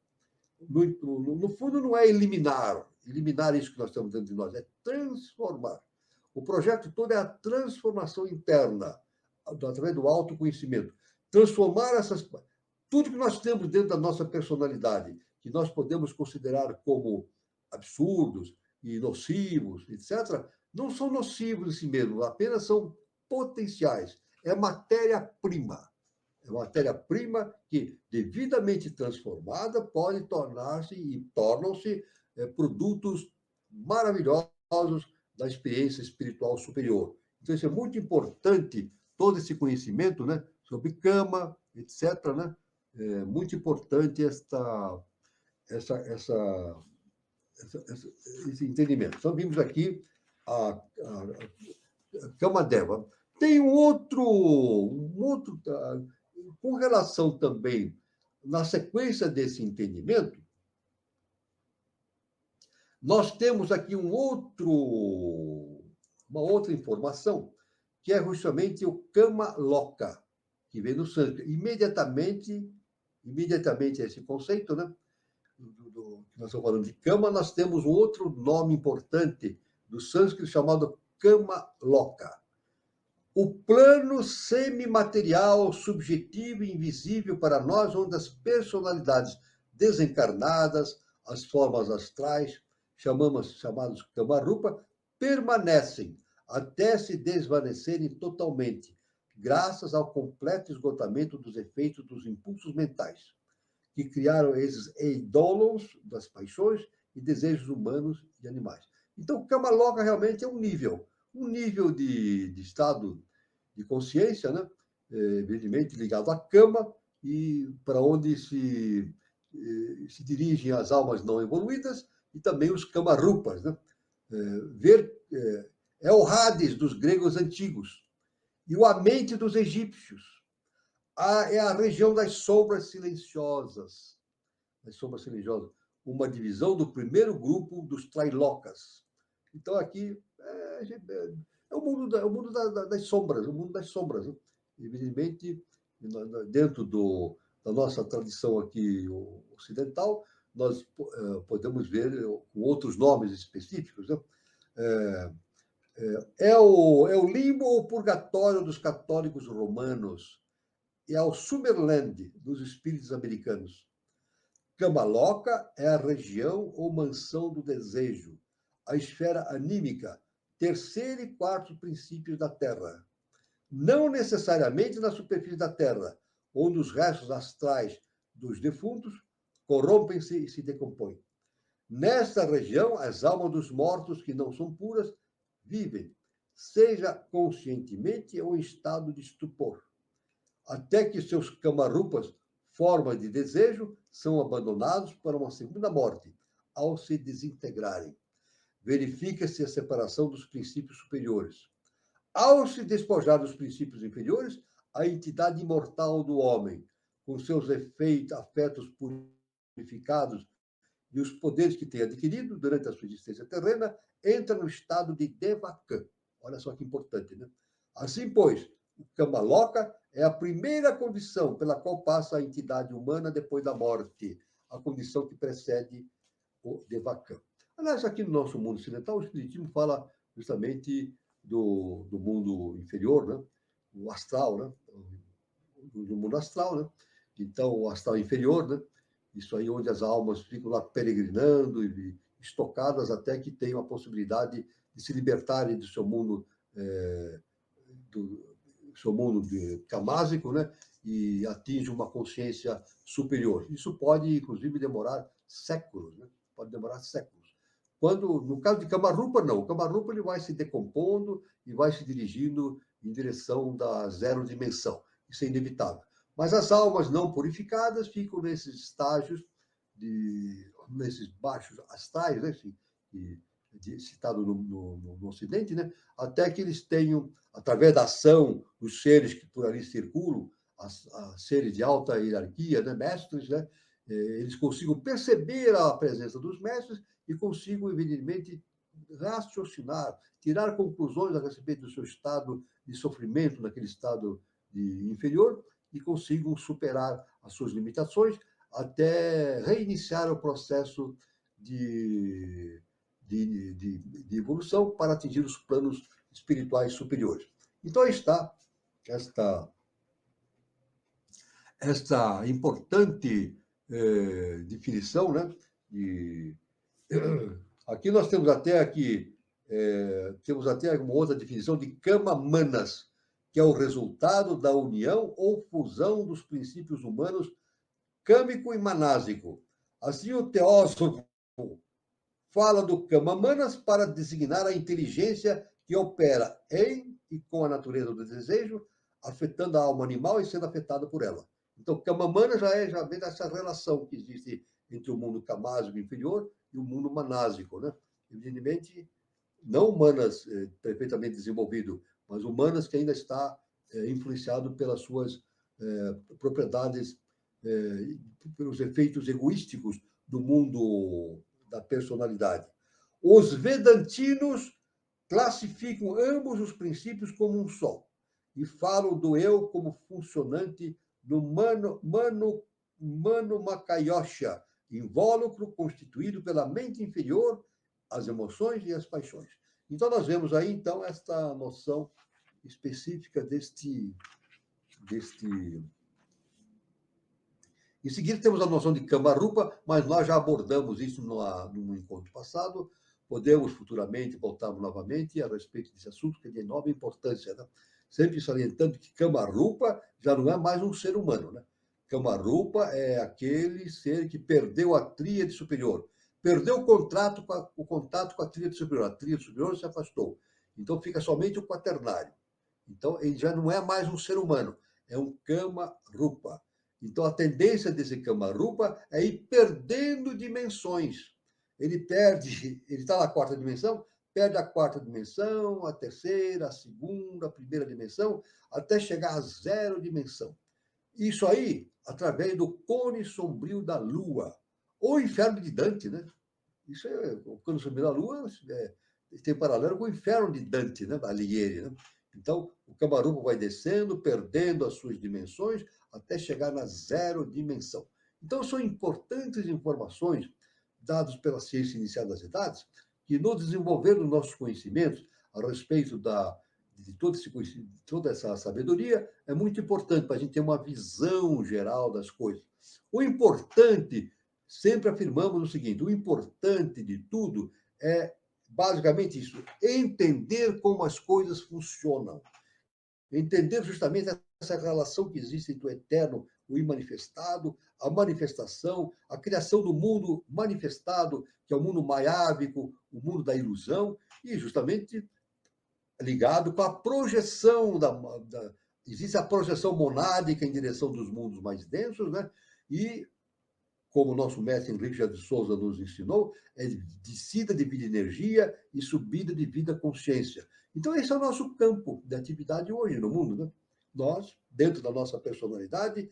No fundo, não é eliminar isso que nós temos dentro de nós, é transformar. O projeto todo é a transformação interna, através do autoconhecimento. Transformar tudo que nós temos dentro da nossa personalidade, que nós podemos considerar como absurdos e nocivos, etc., não são nocivos em si mesmos, apenas são potenciais. É matéria-prima. É matéria-prima que, devidamente transformada, pode tornar-se e tornam-se produtos maravilhosos da experiência espiritual superior. Então, isso é muito importante, todo esse conhecimento, né, sobre Kama, etc., né? É muito importante esse entendimento. Então, vimos aqui a Kamadeva. Tem um outro com relação também, na sequência desse entendimento, nós temos aqui uma outra informação, que é justamente o Kama Loka, que vem do sânscrito. Imediatamente esse conceito, né? Que nós estamos falando de Kama, nós temos um outro nome importante do sânscrito chamado Kama Loka. O plano semimaterial, subjetivo e invisível para nós, onde as personalidades desencarnadas, as formas astrais, chamados Kamarupa, permanecem até se desvanecerem totalmente, graças ao completo esgotamento dos efeitos dos impulsos mentais, que criaram esses eidolons das paixões e desejos humanos e animais. Então, o Kama Loka realmente é um nível de estado de consciência, né? Evidentemente ligado à Kama, e para onde se dirigem as almas não evoluídas e também os Kamarupas, né? É o Hades dos gregos antigos e o Amente dos egípcios. É a região das sombras silenciosas. Uma divisão do primeiro grupo dos Trailokas. Então, aqui é o mundo das sombras, o mundo das sombras. Né? Evidentemente, dentro da nossa tradição aqui ocidental, nós podemos ver com outros nomes específicos. Né? É o limbo ou purgatório dos católicos romanos, e é o Summerland dos espíritos americanos. Kama Loka é a região ou mansão do desejo, a esfera anímica, terceiro e quarto princípios da Terra. Não necessariamente na superfície da Terra, onde os restos astrais dos defuntos corrompem-se e se decompõem. Nesta região, as almas dos mortos que não são puras vivem, seja conscientemente ou em estado de estupor, até que seus Kamarupas, formas de desejo, são abandonados para uma segunda morte, ao se desintegrarem. Verifica-se a separação dos princípios superiores. Ao se despojar dos princípios inferiores, a entidade imortal do homem, com seus afetos purificados e os poderes que tem adquirido durante a sua existência terrena, entra no estado de Devachan. Olha só que importante, né? Assim, pois, o Kamaloka é a primeira condição pela qual passa a entidade humana depois da morte, a condição que precede o Devachan. Aliás, aqui no nosso mundo ocidental, o Espiritismo fala justamente do mundo inferior, né? O astral, né? Do mundo astral, né? Então, o astral inferior, né? Isso aí onde as almas ficam lá peregrinando e estocadas até que tenham a possibilidade de se libertarem do seu mundo, camásico, né? E atinge uma consciência superior. Isso pode, inclusive, demorar séculos, né? Pode demorar séculos. Quando, no caso de Kamarupa, não. O Kamarupa ele vai se decompondo e vai se dirigindo em direção da zero dimensão. Isso é inevitável. Mas as almas não purificadas ficam nesses estágios, nesses baixos astrais, né? Citado no Ocidente, né? Até que eles tenham, através da ação dos seres que por ali circulam, seres de alta hierarquia, né? Mestres, né? Eles consigam perceber a presença dos mestres e consigam, evidentemente, raciocinar, tirar conclusões a respeito do seu estado de sofrimento, naquele estado inferior, e consigam superar as suas limitações até reiniciar o processo de evolução para atingir os planos espirituais superiores. Então, aí está esta importante definição, né? Aqui nós temos até uma outra definição de Kama Manas, que é o resultado da união ou fusão dos princípios humanos câmico e manásico. Assim, o teósofo fala do Kama Manas para designar a inteligência que opera em e com a natureza do desejo, afetando a alma animal e sendo afetada por ela. Então, Kama Manas já vem dessa relação que existe entre o mundo camásico inferior e o mundo manásico, né? Evidentemente, não humanas perfeitamente desenvolvido, mas humanas que ainda está influenciado pelas suas propriedades, pelos efeitos egoísticos do mundo da personalidade. Os vedantinos classificam ambos os princípios como um só e falam do eu como funcionante no Manomakayosha, invólucro constituído pela mente inferior, as emoções e as paixões. Então, nós vemos aí, então, esta noção específica deste... Em seguida, temos a noção de Kamarupa, mas nós já abordamos isso no encontro passado. Podemos futuramente voltar novamente a respeito desse assunto, que é de enorme importância, né? Sempre salientando que Kamarupa já não é mais um ser humano, né? Kamarupa é aquele ser que perdeu a tríade superior, perdeu o contato com a tríade superior. A tríade superior se afastou. Então, fica somente o quaternário. Então, ele já não é mais um ser humano, é um Kamarupa. Então, a tendência desse Kamarupa é ir perdendo dimensões. Ele está na quarta dimensão, perde a quarta dimensão, a terceira, a segunda, a primeira dimensão, até chegar à zero dimensão. Isso aí, através do cone sombrio da Lua, ou inferno de Dante, né? Isso é, o cone sombrio da Lua tem paralelo com o inferno de Dante, né? Alighieri, né? Então, o Kamarupa vai descendo, perdendo as suas dimensões, até chegar na zero dimensão. Então, são importantes informações dadas pela ciência inicial das idades, que no desenvolver dos nossos conhecimentos a respeito de toda essa sabedoria, é muito importante para a gente ter uma visão geral das coisas. O importante, sempre afirmamos o seguinte, o importante de tudo é basicamente isso, entender como as coisas funcionam. Entender justamente essa relação que existe entre o eterno, o imanifestado, a manifestação, a criação do mundo manifestado, que é o mundo maiávico, o mundo da ilusão, e justamente ligado com a projeção existe a projeção monádica em direção dos mundos mais densos, né? E como o nosso mestre Henrique de Souza nos ensinou, é descida de vida e energia e subida de vida consciência. Então, esse é o nosso campo de atividade hoje no mundo, né? Nós, dentro da nossa personalidade,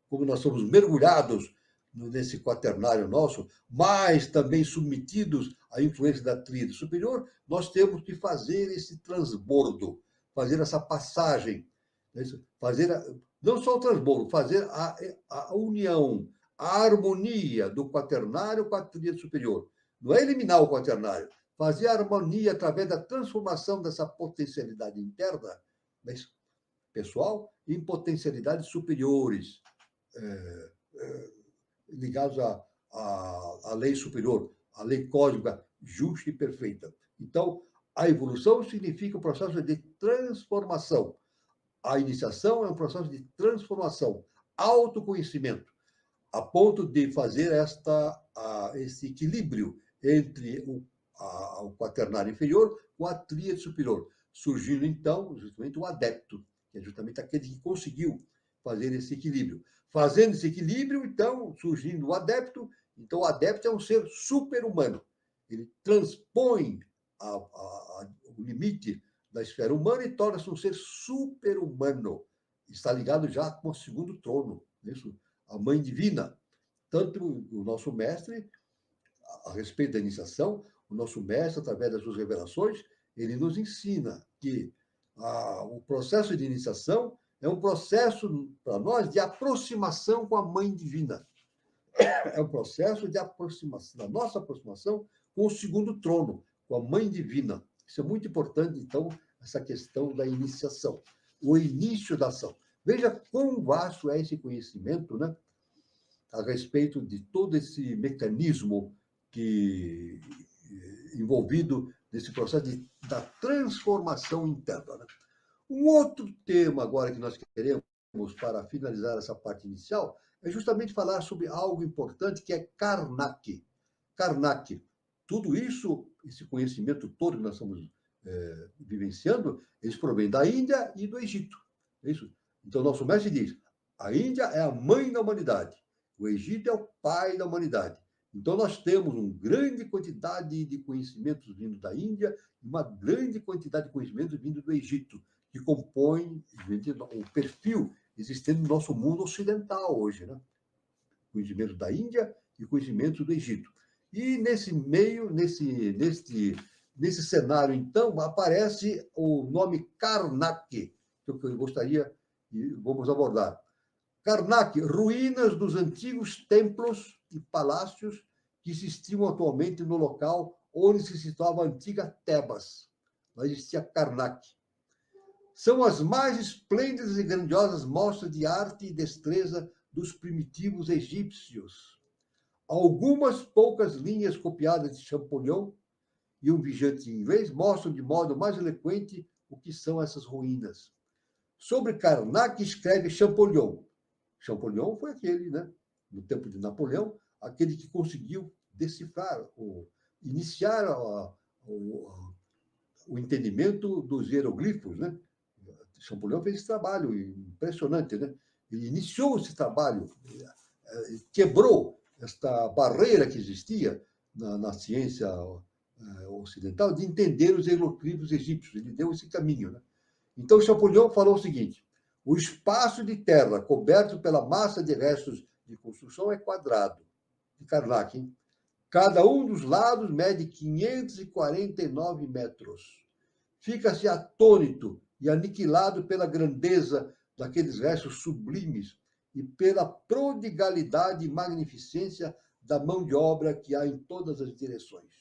como nós somos mergulhados nesse quaternário nosso, mas também submetidos à influência da tríade superior, nós temos que fazer esse transbordo, fazer essa passagem, fazer não só o transbordo, fazer a união, a harmonia do quaternário com a tríade superior. Não é eliminar o quaternário, fazer a harmonia através da transformação dessa potencialidade interna, pessoal, em potencialidades superiores, ligados à lei superior, à lei cósmica justa e perfeita. Então, a evolução significa um processo de transformação. A iniciação é um processo de transformação, autoconhecimento, a ponto de fazer esse equilíbrio entre o quaternário inferior com a tríade superior, surgindo, então, justamente o adepto, que é justamente aquele que conseguiu fazer esse equilíbrio. Fazendo esse equilíbrio, então, surgindo o adepto, então o adepto é um ser super-humano. Ele transpõe o limite da esfera humana e torna-se um ser super-humano. Está ligado já com o segundo trono, isso, a Mãe Divina. Tanto o nosso mestre, a respeito da iniciação, o nosso mestre, através das suas revelações, ele nos ensina que o processo de iniciação é um processo, para nós, de aproximação com a Mãe Divina. É um processo de aproximação, da nossa aproximação com o segundo trono, com a Mãe Divina. Isso é muito importante, então, essa questão da iniciação, o início da ação. Veja quão vasto é esse conhecimento, né, a respeito de todo esse mecanismo envolvido nesse processo da transformação interna. Né? Um outro tema agora que nós queremos, para finalizar essa parte inicial, é justamente falar sobre algo importante que é Karnak. Karnak. Tudo isso, esse conhecimento todo que nós estamos vivenciando, eles provêm da Índia e do Egito. É isso? Então, nosso mestre diz, a Índia é a mãe da humanidade, o Egito é o pai da humanidade. Então, nós temos uma grande quantidade de conhecimentos vindo da Índia e uma grande quantidade de conhecimentos vindo do Egito, que compõem o perfil existente no nosso mundo ocidental hoje, né? Conhecimento da Índia e conhecimento do Egito. E nesse meio, nesse cenário, então, aparece o nome Karnak, que eu gostaria e vamos abordar. Karnak, ruínas dos antigos templos e palácios que existiam atualmente no local onde se situava a antiga Tebas. Lá existia Karnak. São as mais esplêndidas e grandiosas mostras de arte e destreza dos primitivos egípcios. Algumas poucas linhas copiadas de Champollion e um viajante inglês mostram de modo mais eloquente o que são essas ruínas. Sobre Karnak escreve Champollion. Champollion foi aquele, né, no tempo de Napoleão, aquele que conseguiu decifrar, iniciar o entendimento dos hieroglifos, né? Champollion fez esse trabalho impressionante, né? Ele iniciou esse trabalho, quebrou esta barreira que existia na ciência ocidental de entender os hieroglifos egípcios. Ele deu esse caminho, né? Então, Champollion falou o seguinte: o espaço de terra coberto pela massa de restos de construção é quadrado, de Karnak, hein? Cada um dos lados mede 549 metros. Fica-se atônito e aniquilado pela grandeza daqueles restos sublimes e pela prodigalidade e magnificência da mão de obra que há em todas as direções.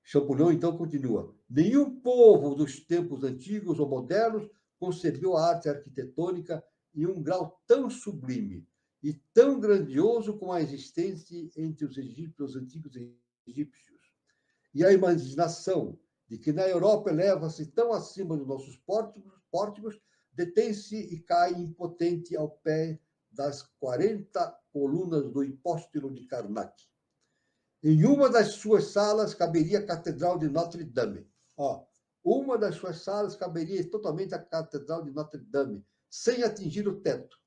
Champollion, então, continua. Nenhum povo dos tempos antigos ou modernos concebeu a arte arquitetônica em um grau tão sublime e tão grandioso como a existência entre os antigos egípcios. E a imaginação de que na Europa eleva-se tão acima dos nossos pórticos, detém-se e cai impotente ao pé das 40 colunas do hipóstilo de Karnak. Em uma das suas salas caberia a Catedral de Notre-Dame. Uma das suas salas caberia totalmente a Catedral de Notre-Dame, sem atingir o teto,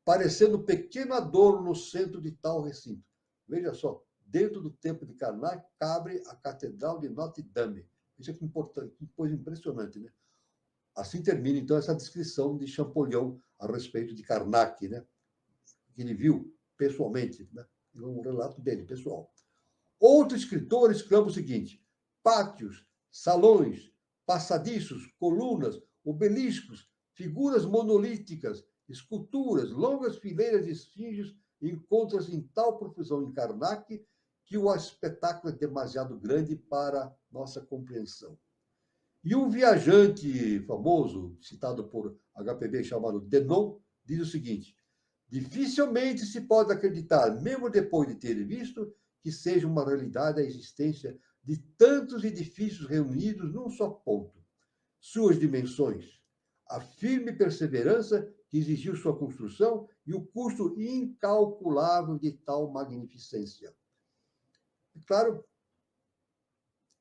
parecendo um pequeno adorno no centro de tal recinto. Veja só, dentro do templo de Karnak cabe a Catedral de Notre-Dame. Isso é importante, que coisa impressionante, né? Assim termina, então, essa descrição de Champollion a respeito de Karnak, né? Que ele viu pessoalmente, né? Um relato dele, pessoal. Outro escritor exclama o seguinte: pátios, salões, passadiços, colunas, obeliscos, figuras monolíticas, esculturas, longas fileiras de esfinges encontram-se em tal profusão em Karnak que o espetáculo é demasiado grande para nossa compreensão. E um viajante famoso, citado por HPB, chamado Denon, diz o seguinte: dificilmente se pode acreditar, mesmo depois de ter visto, que seja uma realidade a existência de tantos edifícios reunidos num só ponto. Suas dimensões, a firme perseverança que exigiu sua construção e o custo incalculável de tal magnificência. É claro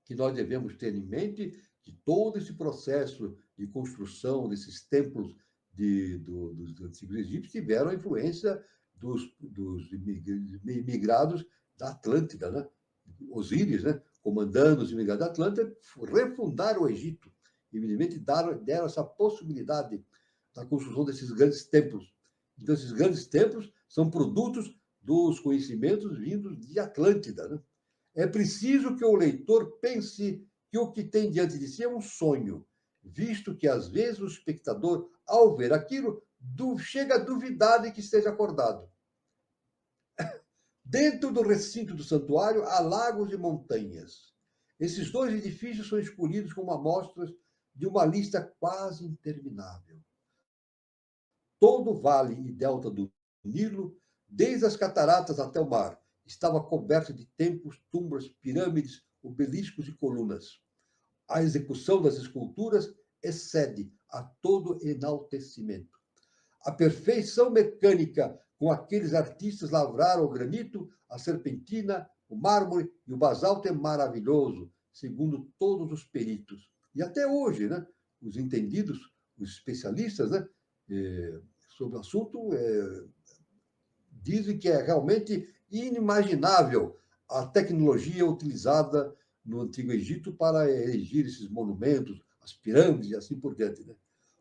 que nós devemos ter em mente que todo esse processo de construção desses templos dos antigos egípcios tiveram a influência dos imigrados da Atlântida, né? Osíris, né? Comandando os imigrados da Atlântida, refundaram o Egito. Evidentemente, deram essa possibilidade da construção desses grandes templos. Então, esses grandes templos são produtos dos conhecimentos vindos de Atlântida, né? É preciso que o leitor pense que o que tem diante de si é um sonho, visto que, às vezes, o espectador, ao ver aquilo, chega a duvidar de que esteja acordado. Dentro do recinto do santuário há lagos e montanhas. Esses dois edifícios são escolhidos como amostras de uma lista quase interminável. Todo o vale e delta do Nilo, desde as cataratas até o mar, estava coberto de templos, tumbas, pirâmides, obeliscos e colunas. A execução das esculturas excede a todo enaltecimento. A perfeição mecânica com aqueles artistas lavraram o granito, a serpentina, o mármore e o basalto é maravilhoso, segundo todos os peritos. E até hoje, né, os entendidos, os especialistas, né, sobre o assunto, dizem que é realmente inimaginável a tecnologia utilizada no Antigo Egito para erigir esses monumentos, as pirâmides e assim por diante, né?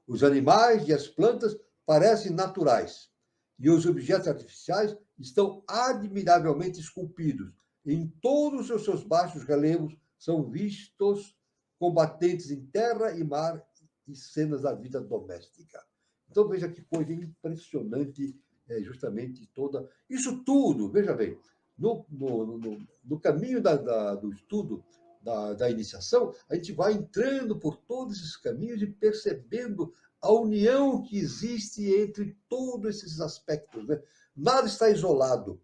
Os animais e as plantas parecem naturais e os objetos artificiais estão admiravelmente esculpidos. Em todos os seus baixos relevos são vistos combatentes em terra e mar e cenas da vida doméstica. Então, veja que coisa impressionante justamente toda... Isso tudo, veja bem, no caminho do estudo, da iniciação, a gente vai entrando por todos esses caminhos e percebendo a união que existe entre todos esses aspectos, né? Nada está isolado.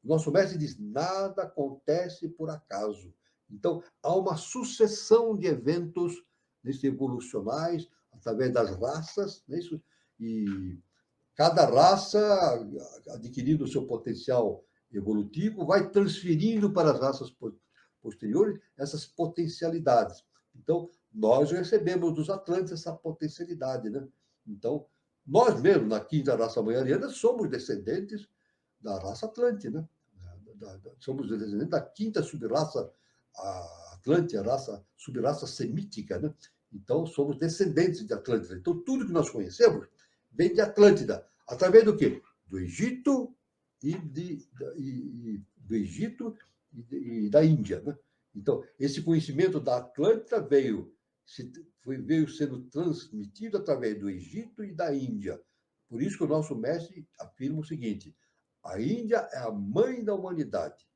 Nosso mestre diz, nada acontece por acaso. Então, há uma sucessão de eventos evolucionais, através das raças, né? E cada raça, adquirindo o seu potencial evolutivo, vai transferindo para as raças posteriores essas potencialidades. Então, nós recebemos dos Atlantes essa potencialidade, né? Então, nós mesmos, na quinta raça maioriana, somos descendentes da raça Atlante, né? Somos descendentes da quinta subraça Atlante, a subraça semítica, né? Então, somos descendentes de Atlântida. Então, tudo que nós conhecemos vem de Atlântida. Através do quê? Do Egito do Egito e da Índia, né? Então, esse conhecimento da Atlântida veio sendo transmitido através do Egito e da Índia. Por isso que o nosso mestre afirma o seguinte: a Índia é a mãe da humanidade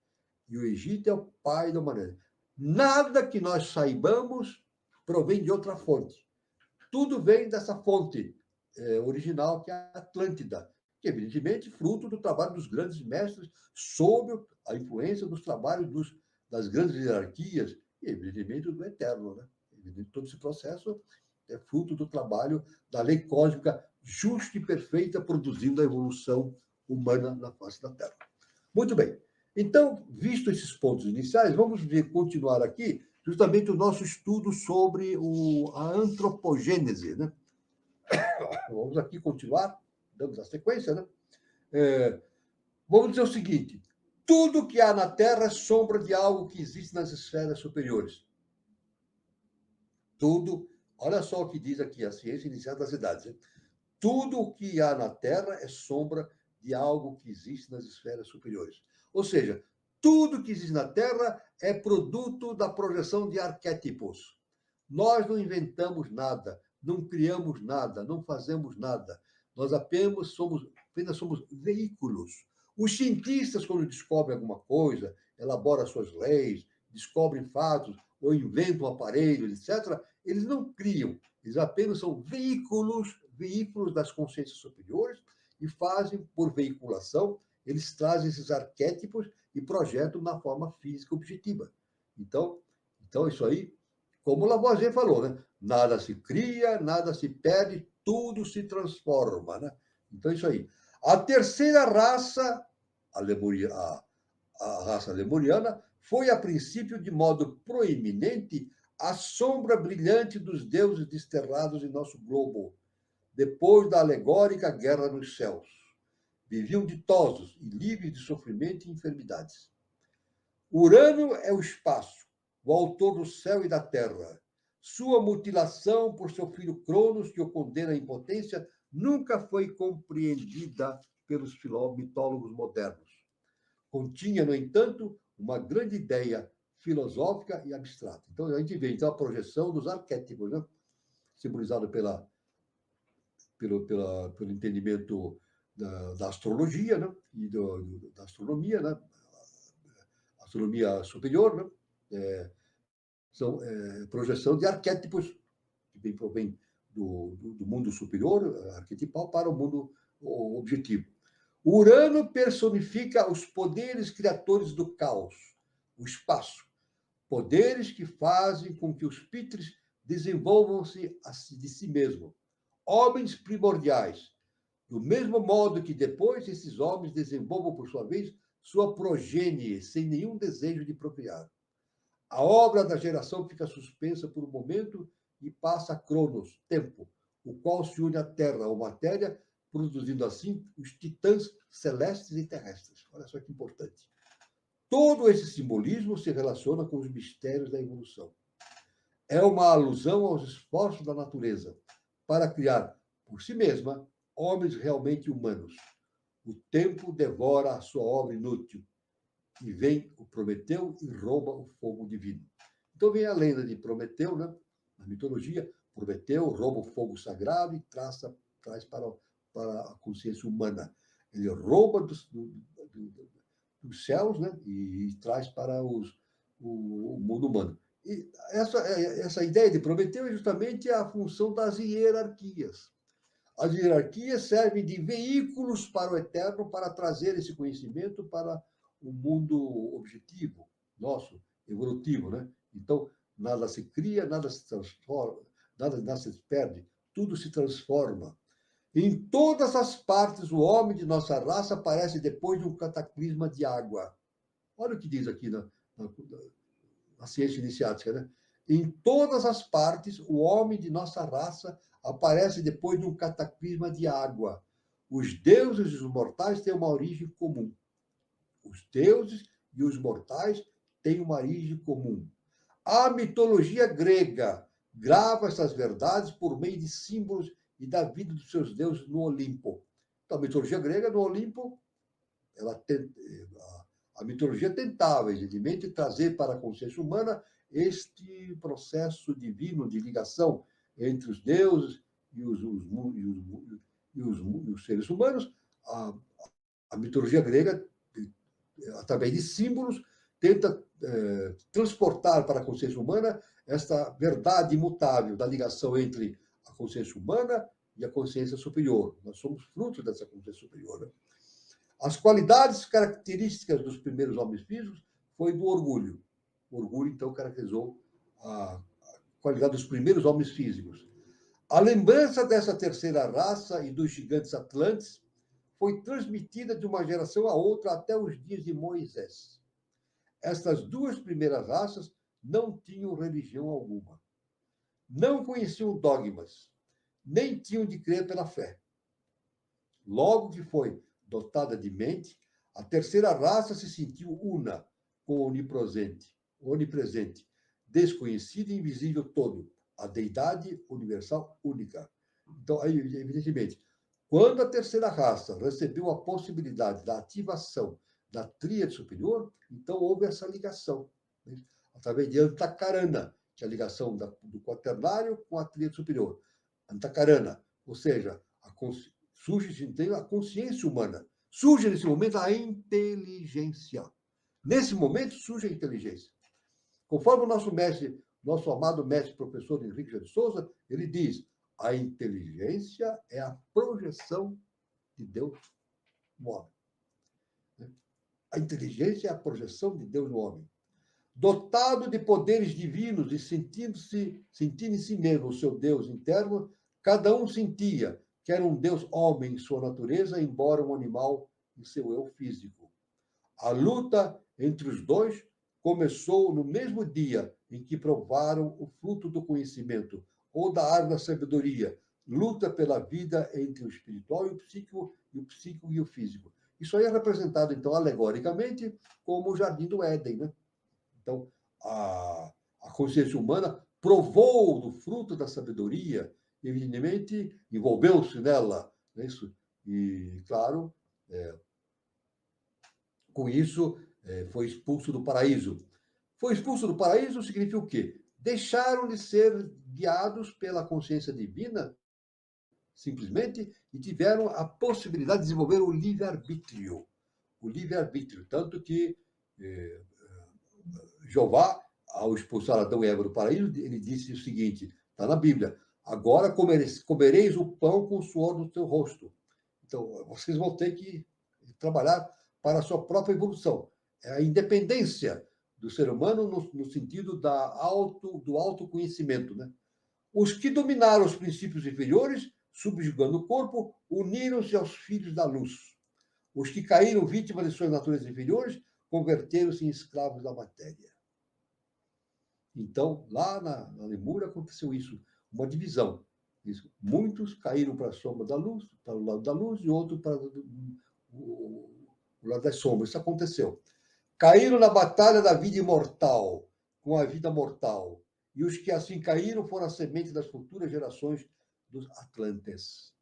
e o Egito é o pai da humanidade. Nada que nós saibamos provém de outra fonte. Tudo vem dessa fonte original, que é a Atlântida, que, evidentemente, fruto do trabalho dos grandes mestres, sob a influência dos trabalhos das grandes hierarquias, e, evidentemente, do Eterno, né? Evidentemente, todo esse processo é fruto do trabalho da lei cósmica justa e perfeita, produzindo a evolução humana na face da Terra. Muito bem. Então, visto esses pontos iniciais, vamos continuar aqui justamente o nosso estudo sobre a antropogênese, né? Vamos aqui continuar, damos a sequência, né? Vamos dizer o seguinte: tudo que há na Terra é sombra de algo que existe nas esferas superiores. Tudo, olha só o que diz aqui a ciência inicial das idades, né? Tudo o que há na Terra é sombra de algo que existe nas esferas superiores. Ou seja, tudo que existe na Terra é produto da projeção de arquétipos. Nós não inventamos nada, não criamos nada, não fazemos nada. Nós apenas somos veículos. Os cientistas, quando descobrem alguma coisa, elaboram suas leis, descobrem fatos, ou inventam aparelhos, etc., eles não criam, eles apenas são veículos das consciências superiores e fazem, por veiculação, eles trazem esses arquétipos e projetam na forma física objetiva. Então isso aí, como Lavoisier falou, né? Nada se cria, nada se perde, tudo se transforma, né? Então, isso aí. A terceira raça, a raça lemuriana, foi, a princípio, de modo proeminente, a sombra brilhante dos deuses desterrados em nosso globo, depois da alegórica guerra nos céus. Viviam ditosos e livres de sofrimento e enfermidades. Urano é o espaço, o autor do céu e da terra. Sua mutilação por seu filho Cronos, que o condena à impotência, nunca foi compreendida pelos mitólogos modernos. Continha, no entanto, uma grande ideia filosófica e abstrata. Então, a gente vê então, a projeção dos arquétipos, né? Simbolizado pelo entendimento da astrologia, né? E da astronomia, né? Astronomia superior, né? São projeção de arquétipos que provém do mundo superior, arquetipal, para o mundo objetivo. Urano personifica os poderes criadores do caos, o espaço, poderes que fazem com que os pitres desenvolvam-se de si mesmos, homens primordiais, do mesmo modo que depois esses homens desenvolvam, por sua vez, sua progênie, sem nenhum desejo de procriar. A obra da geração fica suspensa por um momento e passa a Cronos, tempo, o qual se une à Terra, ou matéria, produzindo assim os titãs celestes e terrestres. Olha só que importante. Todo esse simbolismo se relaciona com os mistérios da evolução. É uma alusão aos esforços da natureza para criar, por si mesma, homens realmente humanos. O tempo devora a sua obra inútil, e vem o Prometeu e rouba o fogo divino. Então vem a lenda de Prometeu, né? Na mitologia, Prometeu rouba o fogo sagrado e traz para a consciência humana. Ele rouba dos céus, né? E traz para o mundo humano. E essa ideia de Prometeu é justamente a função das hierarquias. As hierarquias servem de veículos para o eterno, para trazer esse conhecimento para o mundo objetivo, nosso, evolutivo, né? Então, nada se cria, nada se transforma, nada se perde, tudo se transforma. Em todas as partes, o homem de nossa raça aparece depois de um cataclisma de água. Olha o que diz aqui na ciência iniciática, né? Em todas as partes, o homem de nossa raça aparece depois de um cataclisma de água. Os deuses e os mortais têm uma origem comum. Os deuses e os mortais têm uma origem comum. A mitologia grega grava essas verdades por meio de símbolos e da vida dos seus deuses no Olimpo. Então, a mitologia grega no Olimpo, a mitologia tentava, evidentemente, trazer para a consciência humana este processo divino de ligação entre os deuses e os seres humanos. A mitologia grega, através de símbolos, tenta transportar para a consciência humana esta verdade imutável da ligação entre a consciência humana e a consciência superior. Nós somos frutos dessa consciência superior, né? As qualidades características dos primeiros homens físicos foi do orgulho. O orgulho, então, caracterizou a qualidade dos primeiros homens físicos. A lembrança dessa terceira raça e dos gigantes atlantes foi transmitida de uma geração a outra até os dias de Moisés. Estas duas primeiras raças não tinham religião alguma. Não conheciam dogmas, nem tinham de crer pela fé. Logo que foi dotada de mente, a terceira raça se sentiu una com o onipresente, desconhecido e invisível todo, a deidade universal única. Então, aí, evidentemente, Quando a terceira raça recebeu a possibilidade da ativação da tríade superior, então houve essa ligação, né? Através de Antakarana, que é a ligação do quaternário com a tríade superior. Antakarana, ou seja, surge então a consciência humana. Surge nesse momento a inteligência. Nesse momento surge a inteligência. Conforme o nosso mestre, nosso amado mestre professor Henrique de Souza, ele diz: a inteligência é a projeção de Deus no homem. A inteligência é a projeção de Deus no homem. Dotado de poderes divinos e sentindo em si mesmo o seu Deus interno, cada um sentia que era um Deus homem em sua natureza, embora um animal em seu eu físico. A luta entre os dois começou no mesmo dia em que provaram o fruto do conhecimento, ou da árvore da sabedoria, luta pela vida entre o espiritual e o psíquico e o físico. Isso aí é representado, então, alegoricamente, como o Jardim do Éden, né? Então, a consciência humana provou do fruto da sabedoria, evidentemente, envolveu-se nela, não é isso? E, claro, com isso, foi expulso do paraíso. Foi expulso do paraíso significa o quê? Deixaram de ser guiados pela consciência divina, simplesmente, e tiveram a possibilidade de desenvolver o livre-arbítrio. O livre-arbítrio. Tanto que Jeová, ao expulsar Adão e Eva do paraíso, ele disse o seguinte, está na Bíblia: agora comereis o pão com o suor do teu rosto. Então, vocês vão ter que trabalhar para a sua própria evolução. É a independência do ser humano no sentido do autoconhecimento, né? Os que dominaram os princípios inferiores, subjugando o corpo, uniram-se aos filhos da luz. Os que caíram vítimas de suas naturezas inferiores, converteram-se em escravos da matéria. Então, lá na Lemúria aconteceu isso, uma divisão. Isso. Muitos caíram para a sombra da luz, para o lado da luz, e outros para o lado das sombras. Isso aconteceu. Caíram na batalha da vida imortal, com a vida mortal. E os que assim caíram foram a semente das futuras gerações dos Atlantes.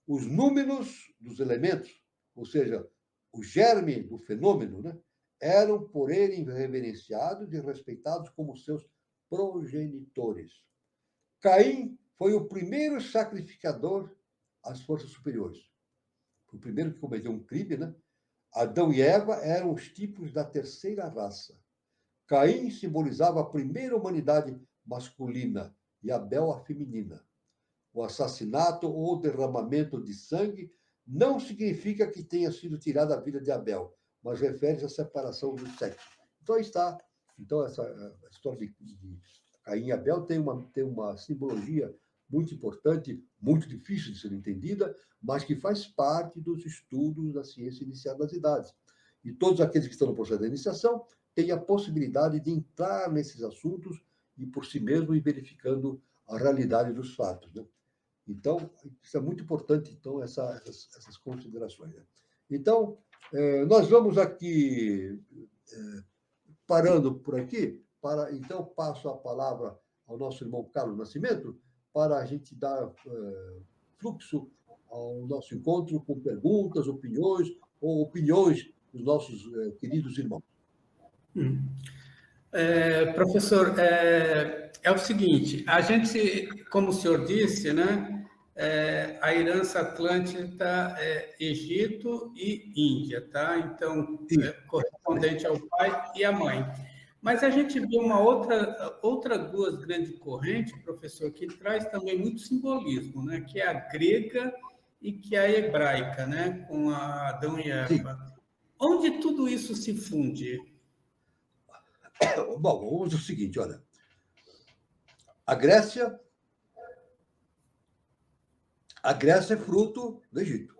Os números dos elementos, ou seja, o germe do fenômeno, né, eram por ele reverenciados e respeitados como seus progenitores. Caim foi o primeiro sacrificador às forças superiores. Foi o primeiro que cometeu um crime, né? Adão e Eva eram os tipos da terceira raça. Caim simbolizava a primeira humanidade masculina e Abel a feminina. O assassinato ou derramamento de sangue não significa que tenha sido tirada a vida de Abel, mas refere-se à separação do sexo. Então, aí está. Então, essa a história de Caim e Abel tem uma simbologia muito importante, muito difícil de ser entendida, mas que faz parte dos estudos da ciência iniciada das idades. E todos aqueles que estão no processo da iniciação têm a possibilidade de entrar nesses assuntos e, por si mesmo, ir verificando a realidade dos fatos, né? Então, isso é muito importante, então, essas considerações, né? Então, nós vamos aqui, parando por aqui, então, passo a palavra ao nosso irmão Carlos Nascimento, para a gente dar fluxo ao nosso encontro com perguntas, opiniões, ou opiniões dos nossos queridos irmãos. Professor, é o seguinte, a gente, como o senhor disse, né, a herança atlântida é Egito e Índia, tá? Então, correspondente ao pai e à mãe. Mas a gente viu uma outra duas grandes correntes, professor, que traz também muito simbolismo, né? Que é a grega e que é a hebraica, né? Com a Adão e Eva. Sim. Onde tudo isso se funde? Bom, vamos dizer o seguinte, olha. A Grécia é fruto do Egito.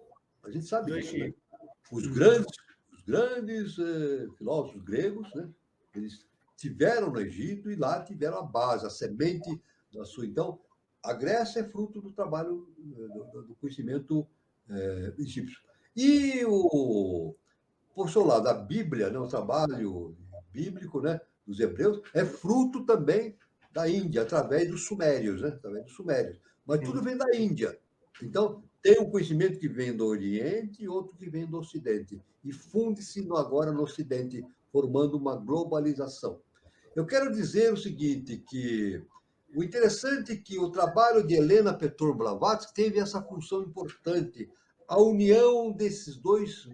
A gente sabe disso, né? Os grandes filósofos gregos, né? Eles tiveram no Egito e lá tiveram a base, a semente da sua. Então, a Grécia é fruto do trabalho, do conhecimento egípcio. E, por seu lado, a Bíblia, né, o trabalho bíblico, né, dos hebreus, é fruto também da Índia, através dos sumérios, né? Através dos sumérios. Mas tudo vem da Índia. Então, tem um conhecimento que vem do Oriente e outro que vem do Ocidente. E funde-se agora no Ocidente, formando uma globalização. Eu quero dizer o seguinte, que o interessante é que o trabalho de Helena Petrovna Blavatsky teve essa função importante, a união desses dois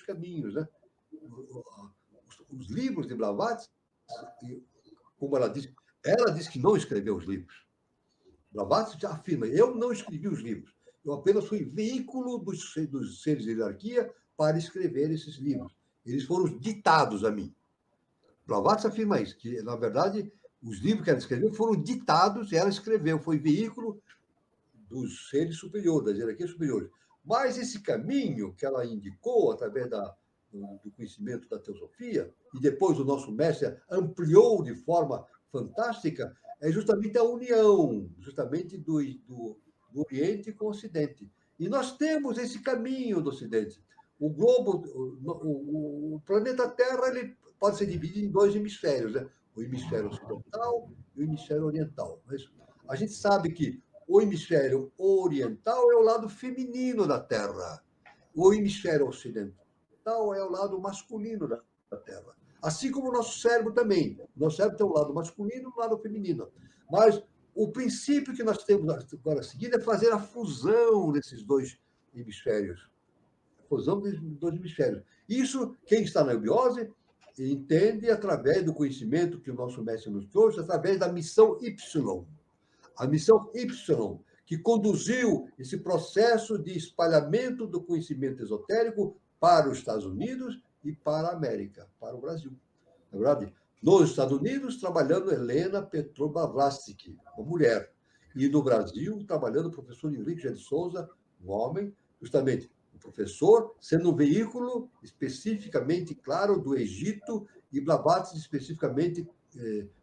caminhos, né? Os livros de Blavatsky, como ela diz que não escreveu os livros. Blavatsky já afirma, eu não escrevi os livros, eu apenas fui veículo dos seres de hierarquia para escrever esses livros. Eles foram ditados a mim. Blavatsky afirma isso, que, na verdade, os livros que ela escreveu foram ditados, e ela escreveu, foi veículo dos seres superiores, das hierarquias superiores. Mas esse caminho que ela indicou, através do conhecimento da teosofia, e depois o nosso mestre ampliou de forma fantástica, é justamente a união, justamente do Oriente com o Ocidente. E nós temos esse caminho do Ocidente. O globo, o planeta Terra, ele pode ser dividido em dois hemisférios, né? O hemisfério ocidental e o hemisfério oriental. A gente sabe que o hemisfério oriental é o lado feminino da Terra. O hemisfério ocidental é o lado masculino da Terra. Assim como o nosso cérebro também. O nosso cérebro tem um lado masculino e um lado feminino. Mas o princípio que nós temos agora a seguir é fazer a fusão desses dois hemisférios. A fusão desses dois hemisférios. Isso, quem está na eubiose, entende através do conhecimento que o nosso mestre nos trouxe, através da missão Y. A missão Y, que conduziu esse processo de espalhamento do conhecimento esotérico para os Estados Unidos e para a América, para o Brasil. Na verdade, nos Estados Unidos, trabalhando Helena Petrovna Blavatsky, uma mulher. E no Brasil, trabalhando o professor Henrique de Souza, um homem, justamente o professor, sendo um veículo especificamente, claro, do Egito, e Blavatsky especificamente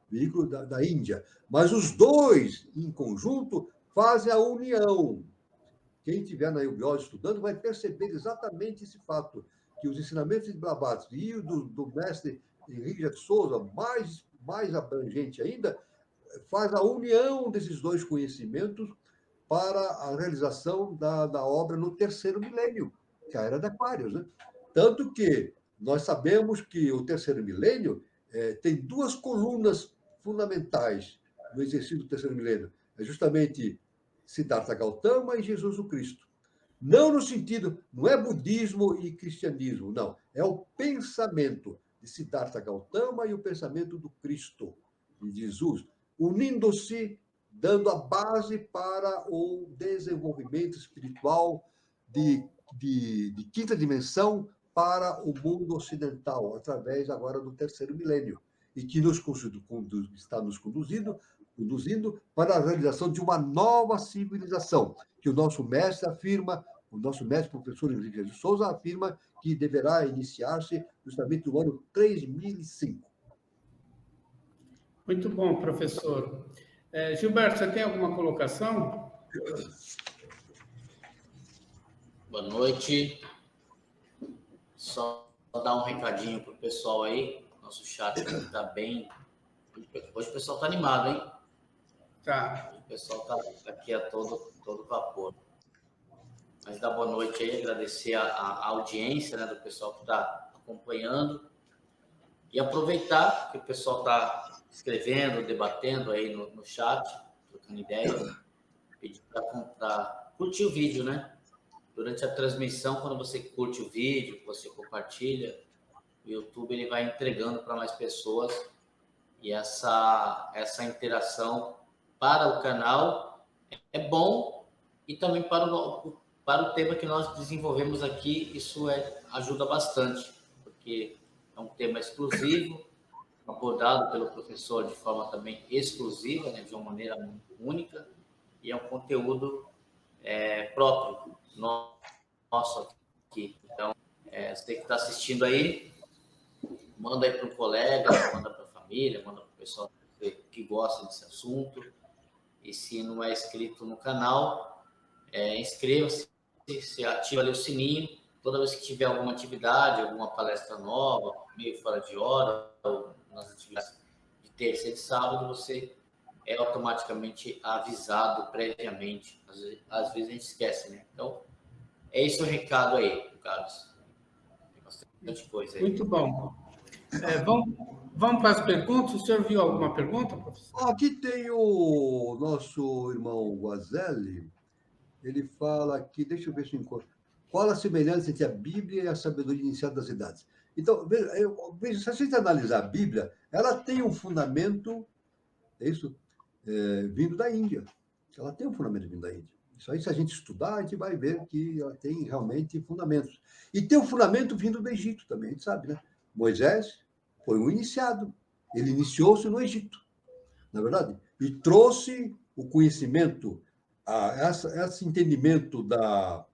veículo da Índia. Mas os dois, em conjunto, fazem a união. Quem estiver na eubiose estudando vai perceber exatamente esse fato, que os ensinamentos de Blavatsky e do mestre Henrique de Souza, mais abrangente ainda, faz a união desses dois conhecimentos para a realização da obra no terceiro milênio, que é a Era de Aquários, né? Tanto que nós sabemos que o terceiro milênio tem duas colunas fundamentais no exercício do terceiro milênio. É justamente Siddhartha Gautama e Jesus o Cristo. Não no sentido, não é budismo e cristianismo, não. É o pensamento de Siddhartha Gautama e o pensamento do Cristo, de Jesus, unindo-se, dando a base para o desenvolvimento espiritual de quinta dimensão para o mundo ocidental, através agora do terceiro milênio, e que está nos conduzindo para a realização de uma nova civilização, que o nosso mestre afirma, o nosso mestre professor Henrique de Souza afirma que deverá iniciar-se justamente no ano 3005. Muito bom, professor. Gilberto, você tem alguma colocação? Boa noite. Só dar um recadinho para o pessoal aí. Nosso chat está bem. Hoje o pessoal está animado, hein? Tá. O pessoal está aqui a todo vapor. Mas dar boa noite aí, agradecer a audiência, né, do pessoal que está acompanhando. E aproveitar que o pessoal está escrevendo, debatendo aí no chat, trocando ideia. Pedir para curtir o vídeo, né? Durante a transmissão, quando você curte o vídeo, você compartilha, o YouTube ele vai entregando para mais pessoas, e essa interação para o canal é bom, e também para o tema que nós desenvolvemos aqui, isso ajuda bastante, porque é um tema exclusivo, abordado pelo professor de forma também exclusiva, né, de uma maneira única, e é um conteúdo próprio nosso aqui. Então, você que está assistindo aí, manda aí para um colega, manda para a família, manda para o pessoal que gosta desse assunto. E se não é inscrito no canal, inscreva-se, ativa ali o sininho. Toda vez que tiver alguma atividade, alguma palestra nova, meio fora de hora, ou nas atividades de terça e de sábado, você é automaticamente avisado previamente. Às vezes a gente esquece, né? Então, é esse o recado aí, Carlos. Tem bastante coisa aí. Muito bom. Vamos para as perguntas. O senhor viu alguma pergunta, professor? Aqui tem o nosso irmão Guazelli. Ele fala aqui, deixa eu ver se eu encontro. Qual a semelhança entre a Bíblia e a sabedoria inicial das idades? Então, veja, se a gente analisar a Bíblia, ela tem um fundamento, é isso, vindo da Índia. Ela tem um fundamento vindo da Índia. Isso aí, se a gente estudar, a gente vai ver que ela tem realmente fundamentos. E tem um fundamento vindo do Egito também, a gente sabe, né? Moisés foi um iniciado. Ele iniciou-se no Egito, na verdade, e trouxe o conhecimento, esse entendimento da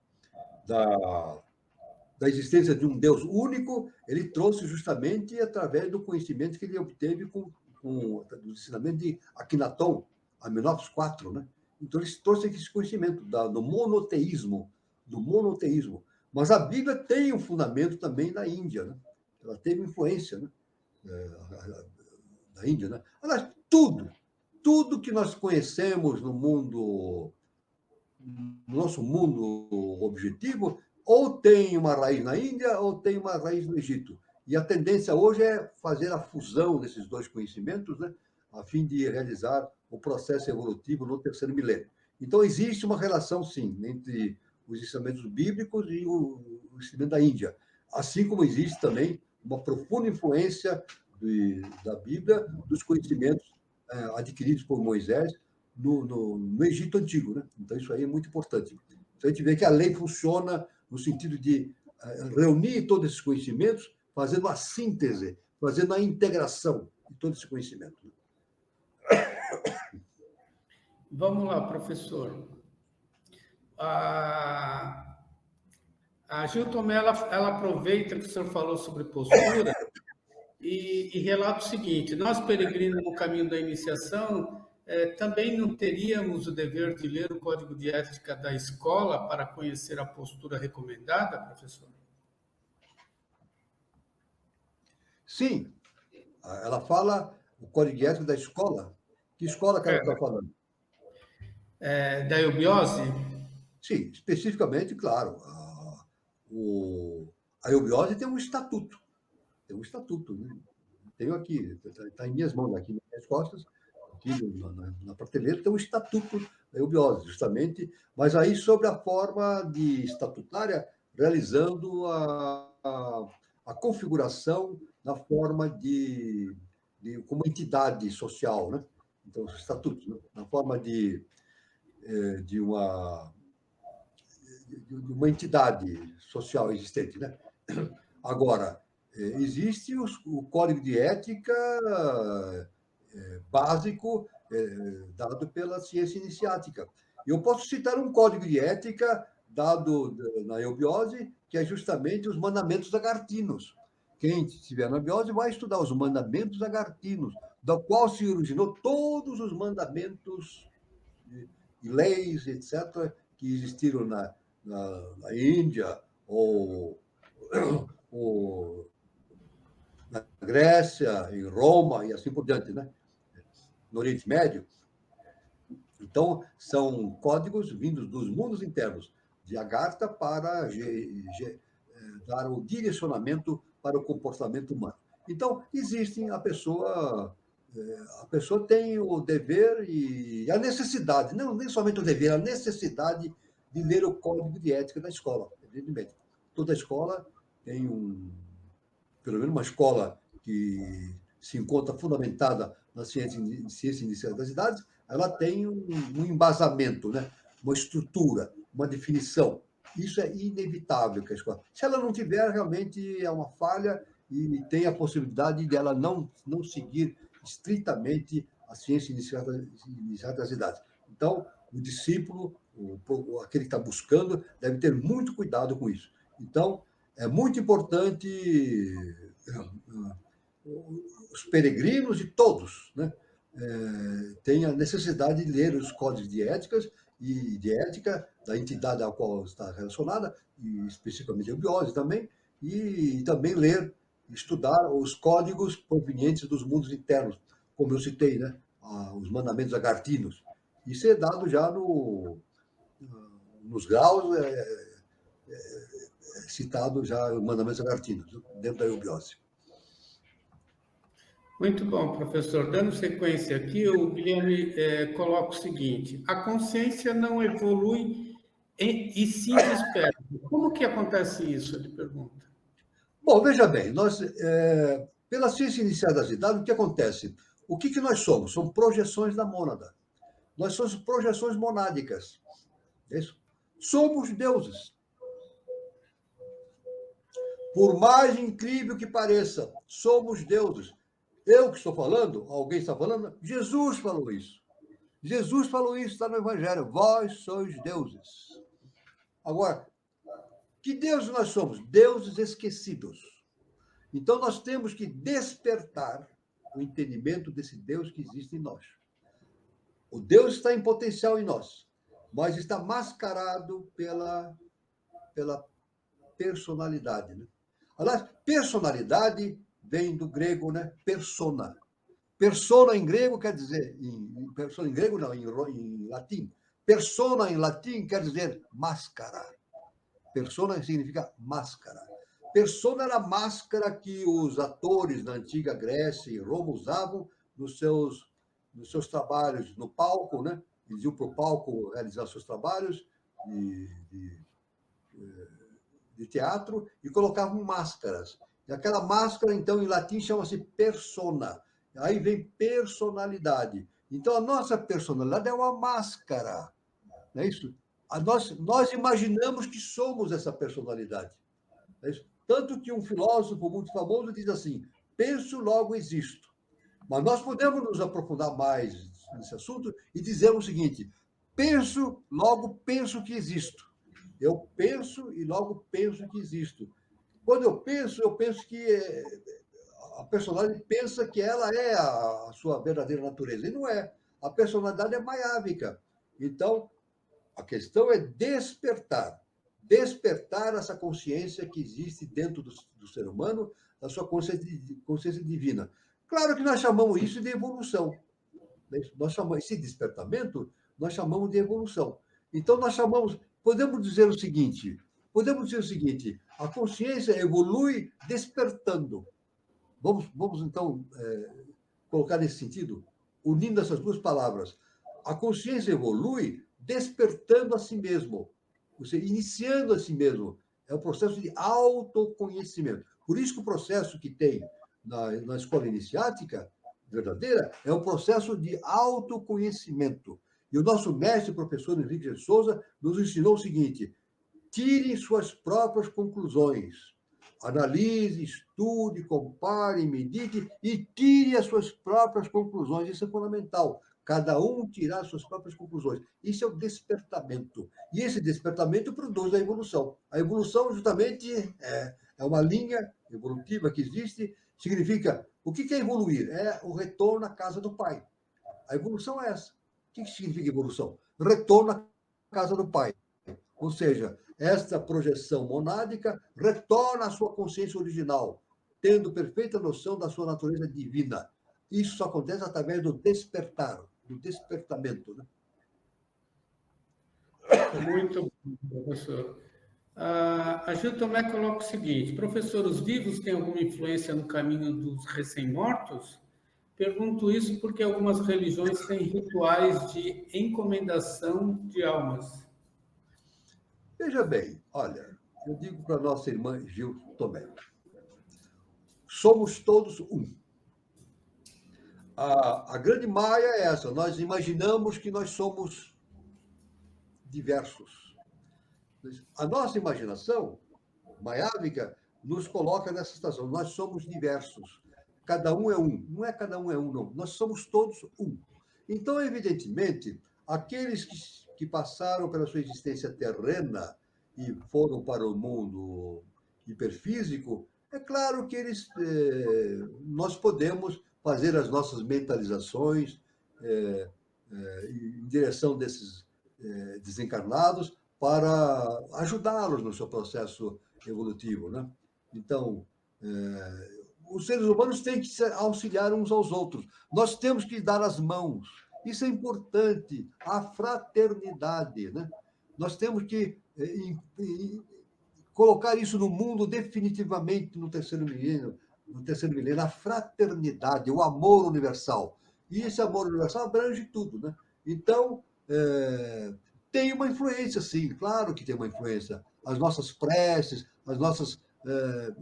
existência de um Deus único, ele trouxe justamente através do conhecimento que ele obteve com o ensinamento de Akhenaton, Amenófis IV, né? Então, ele trouxe esse conhecimento do monoteísmo, Mas a Bíblia tem um fundamento também na Índia, né? Ela teve influência, né? Da Índia, né? Aliás, tudo que nós conhecemos no nosso mundo objetivo, ou tem uma raiz na Índia, ou tem uma raiz no Egito. E a tendência hoje é fazer a fusão desses dois conhecimentos, né, a fim de realizar o processo evolutivo no terceiro milênio. Então, existe uma relação, sim, entre os ensinamentos bíblicos e o ensinamento da Índia, assim como existe também uma profunda influência da Bíblia, dos conhecimentos adquiridos por Moisés no Egito Antigo, né? Então, isso aí é muito importante. Então, a gente vê que a lei funciona no sentido de reunir todos esses conhecimentos, fazendo a síntese, fazendo a integração de todo esse conhecimento. Vamos lá, professor. A Gil Tomé, ela aproveita que o senhor falou sobre postura e relata o seguinte: nós, peregrinos no caminho da iniciação, também não teríamos o dever de ler o Código de Ética da escola para conhecer a postura recomendada, professor? Sim. Ela fala o Código de Ética da escola. Que escola que ela está falando? Da eubiose? Sim, especificamente, claro. A eubiose tem um estatuto. Né? Tenho aqui, está em minhas mãos, aqui nas minhas costas, aqui na prateleira, tem um estatuto da eubiose, justamente, mas aí sobre a forma de estatutária, realizando a configuração na forma de como entidade social, né? Então, os estatutos, né? Na forma de uma entidade social existente, né? Agora, existe o código de ética básico dado pela ciência iniciática. Eu posso citar um código de ética dado na eubiose, que é justamente os mandamentos agartinos. Quem estiver na eubiose vai estudar os mandamentos agartinos, da qual se originou todos os mandamentos e leis, etc., que existiram na Índia ou na Grécia, em Roma e assim por diante, né? No Oriente Médio. Então, são códigos vindos dos mundos internos de Agartha para dar o direcionamento para o comportamento humano. Então, existem a pessoa tem o dever e a necessidade, não nem somente o dever, a necessidade de ler o código de ética da escola, evidentemente. Toda escola tem pelo menos uma escola que se encontra fundamentada na ciência inicial das idades, ela tem um embasamento, né? Uma estrutura, uma definição. Isso é inevitável que a escola. Se ela não tiver, realmente é uma falha e tem a possibilidade de ela não seguir estritamente a ciência inicial das idades. Então, o discípulo, aquele que está buscando, deve ter muito cuidado com isso. Então, é muito importante os peregrinos e todos, né, têm a necessidade de ler os códigos de ética da entidade a qual está relacionada, e especificamente a eubiose também, e também ler, estudar os códigos provenientes dos mundos internos, como eu citei, né? os mandamentos agartinos. Isso é dado já nos graus, citado já os mandamentos agartinos, dentro da eubiose. Muito bom, professor. Dando sequência aqui, o Guilherme coloca o seguinte: a consciência não evolui e sim desperta. Como que acontece isso? Ele pergunta. Bom, veja bem, nós, pela ciência inicial das idades, o que acontece? O que nós somos? São projeções da mônada. Nós somos projeções monádicas. É isso? Somos deuses. Por mais incrível que pareça, somos deuses. Eu que estou falando, alguém está falando, Jesus falou isso. Jesus falou isso, está no Evangelho. Vós sois deuses. Agora, que deuses nós somos? Deuses esquecidos. Então, nós temos que despertar o entendimento desse Deus que existe em nós. O Deus está em potencial em nós, mas está mascarado pela personalidade. Né? Aliás, personalidade vem do grego, né? Persona. Persona em grego quer dizer, persona em grego não, em latim. Persona em latim quer dizer máscara. Persona significa máscara. Persona era a máscara que os atores da antiga Grécia e Roma usavam nos seus trabalhos no palco, né? Eles iam para o palco realizar seus trabalhos de teatro e colocavam máscaras. E aquela máscara, então, em latim, chama-se persona. Aí vem personalidade. Então, a nossa personalidade é uma máscara. Não é isso? Nós imaginamos que somos essa personalidade. Não é isso? Tanto que um filósofo muito famoso diz assim, penso, logo existo. Mas nós podemos nos aprofundar mais nesse assunto e dizer o seguinte, penso, logo penso que existo. Eu penso e logo penso que existo. Quando eu penso que a personalidade pensa que ela é a sua verdadeira natureza. E não é. A personalidade é maiávica. Então, a questão é despertar essa consciência que existe dentro do ser humano, da sua consciência divina. Claro que nós chamamos isso de evolução. Nós chamamos esse despertamento, nós chamamos de evolução. Então, podemos dizer o seguinte, a consciência evolui despertando. Vamos então, colocar nesse sentido, unindo essas duas palavras. A consciência evolui despertando a si mesmo, ou seja, iniciando a si mesmo. É um processo de autoconhecimento. Por isso que o processo que tem na escola iniciática verdadeira é um processo de autoconhecimento. E o nosso mestre, professor Henrique de Souza, nos ensinou o seguinte, tire suas próprias conclusões. Analise, estude, compare, medite e tire as suas próprias conclusões. Isso é fundamental. Cada um tirar suas próprias conclusões. Isso é o despertamento. E esse despertamento produz a evolução. A evolução, justamente, é uma linha evolutiva que existe. Significa, o que é evoluir? É o retorno à casa do Pai. A evolução é essa. O que significa evolução? Retorno à casa do Pai. Ou seja, esta projeção monádica retorna à sua consciência original, tendo perfeita noção da sua natureza divina. Isso só acontece através do despertar, do despertamento. Né? Muito bom, professor. A Gil Tomé coloca o seguinte, professor, os vivos têm alguma influência no caminho dos recém-mortos? Pergunto isso porque algumas religiões têm rituais de encomendação de almas. Veja bem, olha, eu digo para a nossa irmã Gil Tomé, somos todos um. A grande maia é essa, nós imaginamos que nós somos diversos. A nossa imaginação maiávica nos coloca nessa situação, nós somos diversos. Cada um é um. Não é cada um é um, não. Nós somos todos um. Então, evidentemente, aqueles que passaram pela sua existência terrena e foram para o mundo hiperfísico, é claro que nós podemos fazer as nossas mentalizações em direção desses desencarnados para ajudá-los no seu processo evolutivo, né? Então, os seres humanos têm que se auxiliar uns aos outros. Nós temos que dar as mãos. Isso é importante. A fraternidade, né? Nós temos que colocar isso no mundo definitivamente no terceiro milênio, a fraternidade, o amor universal. E esse amor universal abrange tudo, né? Então, tem uma influência, sim, claro que tem uma influência. As nossas preces, os nossos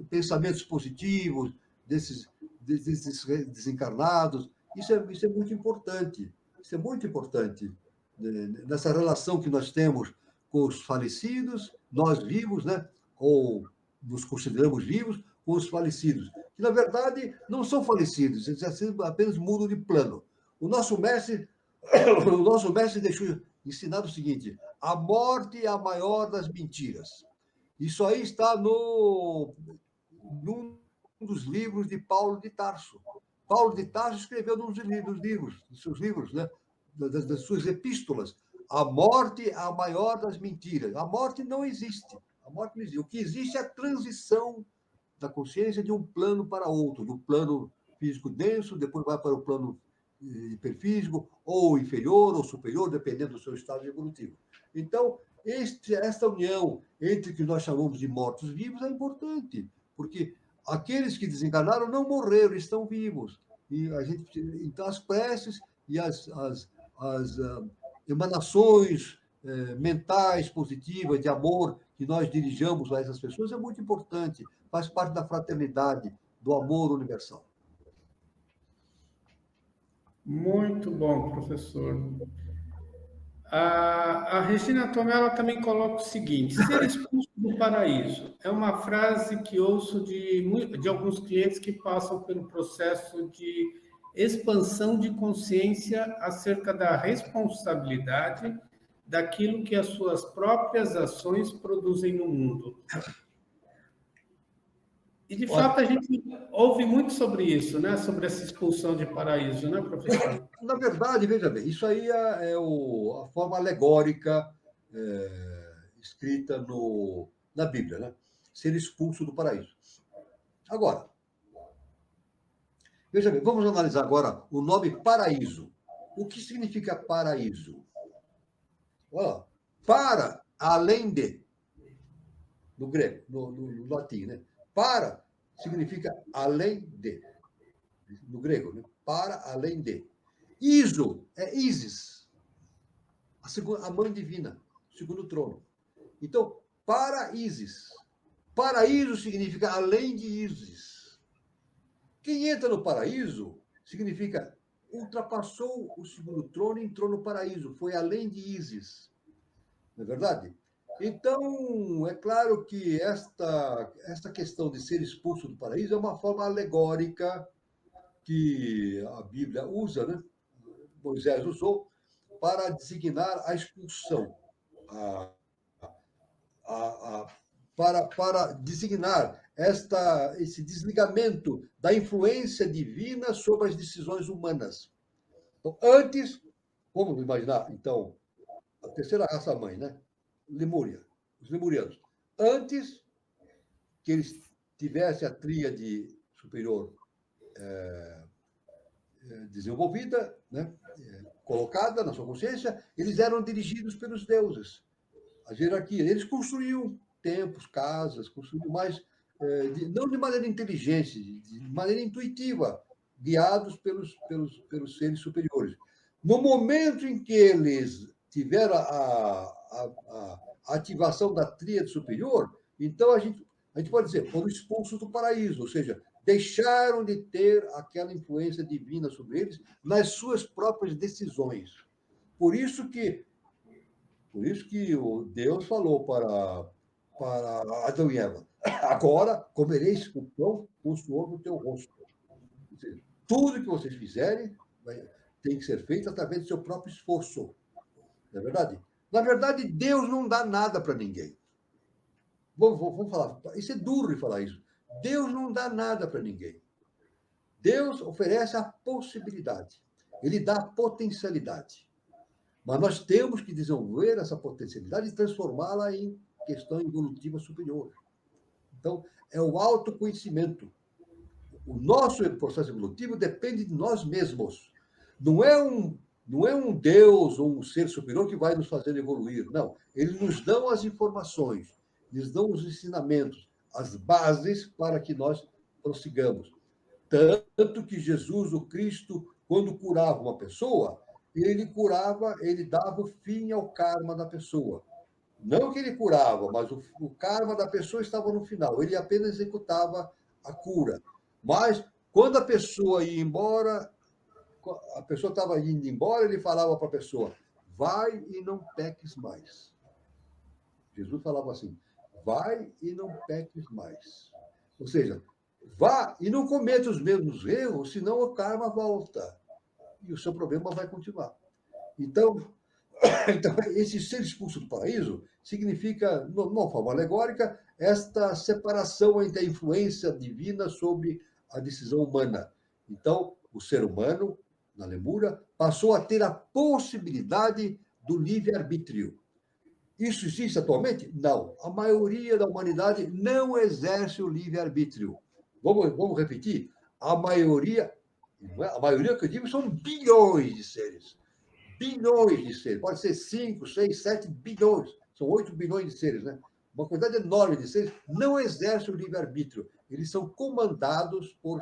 pensamentos positivos desses desencarnados, isso é muito importante. Isso é muito importante nessa relação que nós temos com os falecidos, nós vivos, né? Ou nos consideramos vivos, com os falecidos, que, na verdade, não são falecidos, eles apenas mudam de plano. O nosso mestre deixou ensinado o seguinte: a morte é a maior das mentiras. Isso aí está num dos livros de Paulo de Tarso. Paulo de Tarso escreveu num dos seus livros, né? Das suas epístolas. A morte é a maior das mentiras. A morte não existe. A morte não existe. O que existe é a transição da consciência de um plano para outro, do plano físico denso, depois vai para o plano hiperfísico, ou inferior ou superior, dependendo do seu estado evolutivo. Então, esta união entre o que nós chamamos de mortos-vivos é importante, porque aqueles que desencarnaram não morreram, estão vivos. E então, as preces e as emanações mentais positivas, de amor, que nós dirigamos a essas pessoas, é muito importante. Faz parte da fraternidade, do amor universal. Muito bom, professor. A Regina Tomé, ela também coloca o seguinte: ser expulso do paraíso é uma frase que ouço de alguns clientes que passam pelo processo de expansão de consciência acerca da responsabilidade daquilo que as suas próprias ações produzem no mundo. E, de fato, a gente ouve muito sobre isso, né? Sobre essa expulsão de paraíso, né, professor? Na verdade, veja bem, isso aí é a forma alegórica escrita na Bíblia, né? Ser expulso do paraíso. Agora, veja bem, vamos analisar agora o nome paraíso. O que significa paraíso? Olha lá, para, além de, no grego, no latim, né? Para significa além de, no grego, né? Para, além de. Iso é Isis, a mãe divina, o segundo trono. Então, para Isis. Paraíso significa além de Isis. Quem entra no paraíso significa ultrapassou o segundo trono e entrou no paraíso, foi além de Isis. Não é verdade? Então, é claro que esta questão de ser expulso do paraíso é uma forma alegórica que a Bíblia usa, né? Moisés usou para designar a expulsão, para designar esse desligamento da influência divina sobre as decisões humanas. Então, antes, vamos imaginar, então, a terceira raça-mãe, né? Lemúria, os lemurianos. Antes que eles tivessem a tríade superior desenvolvida, né? Colocada na sua consciência, eles eram dirigidos pelos deuses. A hierarquia. Eles construíam templos, casas, construíam mais, não de maneira inteligente, de maneira intuitiva, guiados pelos seres superiores. No momento em que eles tiveram a ativação da tríade superior, então a gente pode dizer, foram expulsos do paraíso, ou seja, deixaram de ter aquela influência divina sobre eles nas suas próprias decisões. Por isso que o Deus falou para Adão e Eva: agora comereis o pão com o suor no teu rosto. Ou seja, tudo que vocês fizerem tem que ser feito através do seu próprio esforço. Não é verdade? Na verdade, Deus não dá nada para ninguém. Vamos falar. Isso é duro de falar isso. Deus não dá nada para ninguém. Deus oferece a possibilidade. Ele dá a potencialidade. Mas nós temos que desenvolver essa potencialidade e transformá-la em questão evolutiva superior. Então, é o autoconhecimento. O nosso processo evolutivo depende de nós mesmos. Não é um Deus ou um ser superior que vai nos fazer evoluir. Não. Eles nos dão as informações, nos dão os ensinamentos, as bases para que nós prossigamos. Tanto que Jesus, o Cristo, quando curava uma pessoa, ele dava o fim ao karma da pessoa. Não que ele curava, mas o karma da pessoa estava no final. Ele apenas executava a cura. Mas, quando a pessoa ia embora, a pessoa estava indo embora, ele falava para a pessoa: vai e não peques mais. Jesus falava assim: vai e não peques mais. Ou seja, vá e não cometa os mesmos erros, senão o karma volta. E o seu problema vai continuar. Então, esse ser expulso do paraíso significa, de uma forma alegórica, esta separação entre a influência divina sobre a decisão humana. Então, o ser humano, na Lemúria, passou a ter a possibilidade do livre-arbítrio. Isso existe atualmente? Não. A maioria da humanidade não exerce o livre-arbítrio. Vamos repetir? A maioria que eu digo são bilhões de seres. Bilhões de seres. Pode ser 5, 6, 7 bilhões. São 8 bilhões de seres, né? Uma quantidade enorme de seres não exerce o livre-arbítrio. Eles são comandados por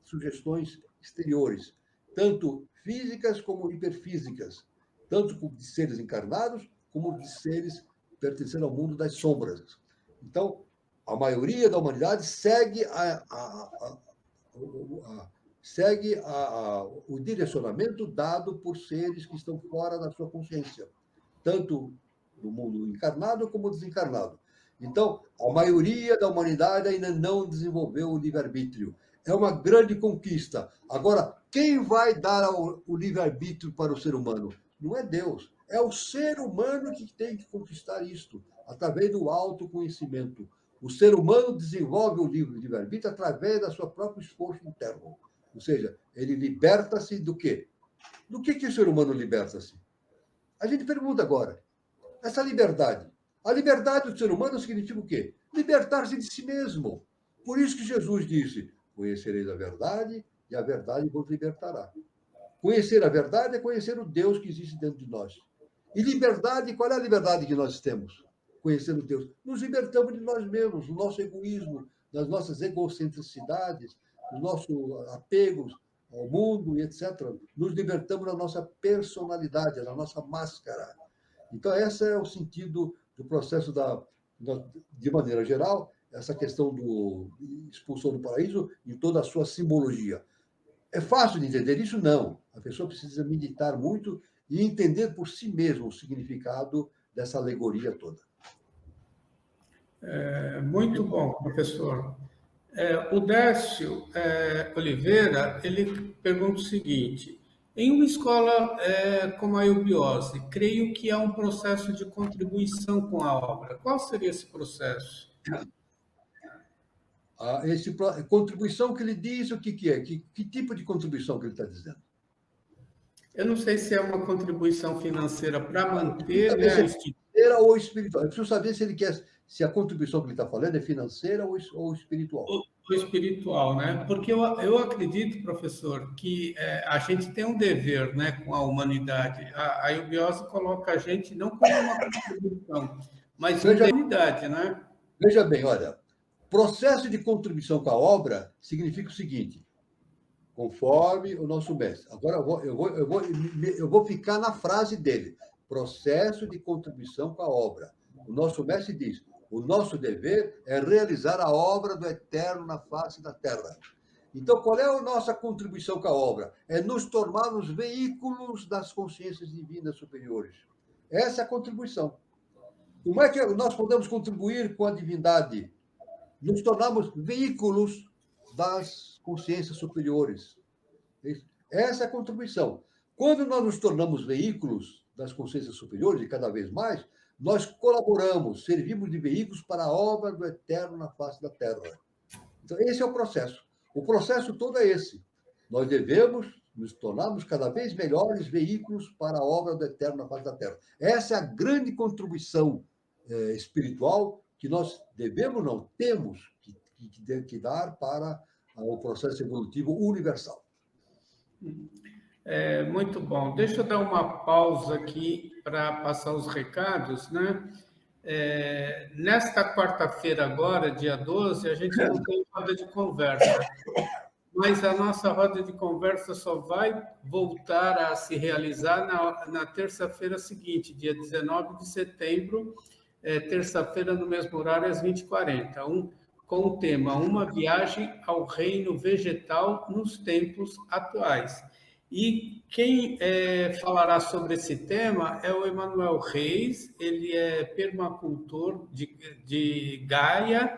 sugestões exteriores, tanto físicas como hiperfísicas, tanto de seres encarnados como de seres pertencendo ao mundo das sombras. Então, a maioria da humanidade segue o direcionamento dado por seres que estão fora da sua consciência, tanto no mundo encarnado como desencarnado. Então, a maioria da humanidade ainda não desenvolveu o livre-arbítrio. É uma grande conquista. Agora, quem vai dar o livre-arbítrio para o ser humano? Não é Deus. É o ser humano que tem que conquistar isto, através do autoconhecimento. O ser humano desenvolve o livre-arbítrio através do seu próprio esforço interno. Ou seja, ele liberta-se do quê? Do que o ser humano liberta-se? A gente pergunta agora. Essa liberdade. A liberdade do ser humano significa o quê? Libertar-se de si mesmo. Por isso que Jesus disse: conhecereis a verdade e a verdade vos libertará. Conhecer a verdade é conhecer o Deus que existe dentro de nós. E liberdade, qual é a liberdade que nós temos? Conhecendo Deus. Nos libertamos de nós mesmos, do nosso egoísmo, das nossas egocentricidades, dos nossos apegos ao mundo e etc. Nos libertamos da nossa personalidade, da nossa máscara. Então, esse é o sentido do processo de maneira geral, essa questão do expulsão do paraíso em toda a sua simbologia. É fácil de entender isso? Não. A pessoa precisa meditar muito e entender por si mesmo o significado dessa alegoria toda. Muito bom, professor. O Décio Oliveira, ele pergunta o seguinte: em uma escola como a eubiose, creio que há um processo de contribuição com a obra. Qual seria esse processo? Contribuição que ele diz, o que é? Que tipo de contribuição que ele está dizendo? Eu não sei se é uma contribuição financeira para manter, né, a financeira ou espiritual. Eu preciso saber se a contribuição que ele está falando é financeira ou espiritual. O espiritual, né? Porque eu acredito, professor, que a gente tem um dever, né, com a humanidade. A eubiose coloca a gente não como uma contribuição, mas uma humanidade, né? Veja bem, olha, processo de contribuição com a obra significa o seguinte: conforme o nosso mestre. Agora eu vou ficar na frase dele: processo de contribuição com a obra. O nosso mestre diz: o nosso dever é realizar a obra do eterno na face da terra. Então, qual é a nossa contribuição com a obra? É nos tornarmos veículos das consciências divinas superiores. Essa é a contribuição. Como é que nós podemos contribuir com a divindade? Nos tornarmos veículos das consciências superiores. Essa é a contribuição. Quando nós nos tornamos veículos das consciências superiores, e cada vez mais, nós colaboramos, servimos de veículos para a obra do eterno na face da terra. Então, esse é o processo. O processo todo é esse. Nós devemos nos tornarmos cada vez melhores veículos para a obra do eterno na face da terra. Essa é a grande contribuição espiritual que nós devemos, não, temos que dar para ao processo evolutivo universal. Muito bom. Deixa eu dar uma pausa aqui para passar os recados, né? Nesta quarta-feira agora, dia 12, a gente não tem roda de conversa, mas a nossa roda de conversa só vai voltar a se realizar na terça-feira seguinte, dia 19 de setembro, terça-feira, no mesmo horário, às 20h40, com o tema Uma Viagem ao Reino Vegetal nos Tempos Atuais. E quem falará sobre esse tema é o Emanuel Reis, ele é permacultor de Gaia,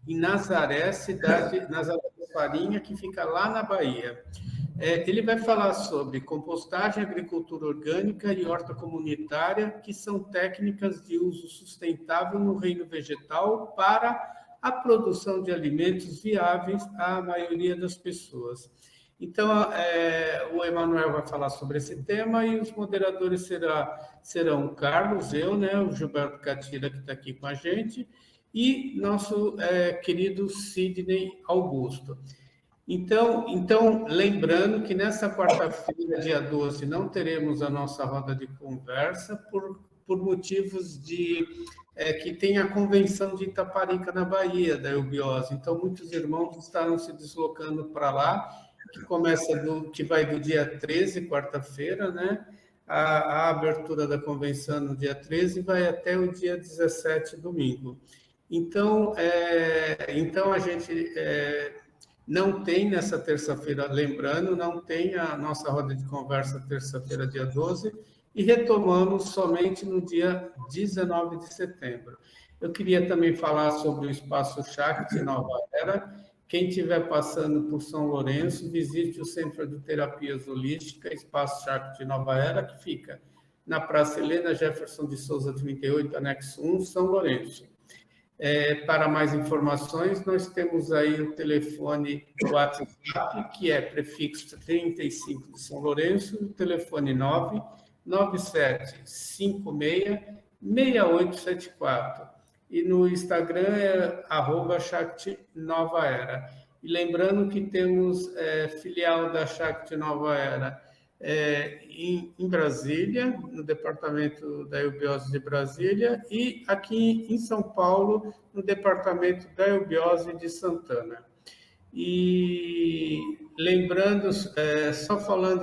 em Nazaré, cidade Nazaré da Farinha, que fica lá na Bahia. Ele vai falar sobre compostagem, agricultura orgânica e horta comunitária, que são técnicas de uso sustentável no reino vegetal para a produção de alimentos viáveis à maioria das pessoas. Então, o Emanuel vai falar sobre esse tema e os moderadores serão o Carlos, eu, né, o Gilberto Catira, que está aqui com a gente, e nosso querido Sidney Augusto. Então, lembrando que nessa quarta-feira, dia 12, não teremos a nossa roda de conversa por motivos que tem a convenção de Itaparica, na Bahia, da Eubiose. Então, muitos irmãos estarão se deslocando para lá, que vai do dia 13, quarta-feira, né? A abertura da convenção no dia 13 vai até o dia 17, domingo. Então a gente não tem nessa terça-feira, lembrando, não tem a nossa roda de conversa terça-feira, dia 12, e retomamos somente no dia 19 de setembro. Eu queria também falar sobre o Espaço Shakti Nova Era. Quem estiver passando por São Lourenço, visite o Centro de Terapias Holísticas, Espaço Shakti Nova Era, que fica na Praça Helena Jefferson de Souza, 38, anexo 1, São Lourenço. Para mais informações, nós temos aí o telefone do WhatsApp, que é prefixo 35 de São Lourenço, o telefone 99756-6874. E no Instagram é @Shakti Nova Era. E lembrando que temos filial da Shakti Nova Era em Brasília, no departamento da Eubiose de Brasília, e aqui em São Paulo, no departamento da Eubiose de Santana. E lembrando,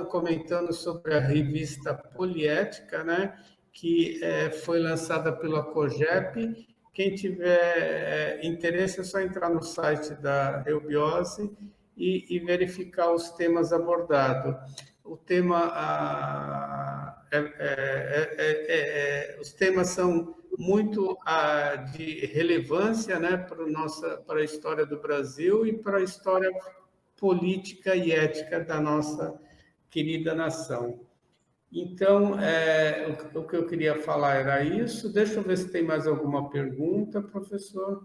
comentando sobre a revista Poliética, né, que foi lançada pela COGEP. Quem tiver interesse é só entrar no site da Eubiose e verificar os temas abordados. O tema, os temas são muito de relevância, né, para a história do Brasil e para a história política e ética da nossa querida nação. Então, o que eu queria falar era isso. Deixa eu ver se tem mais alguma pergunta, professor.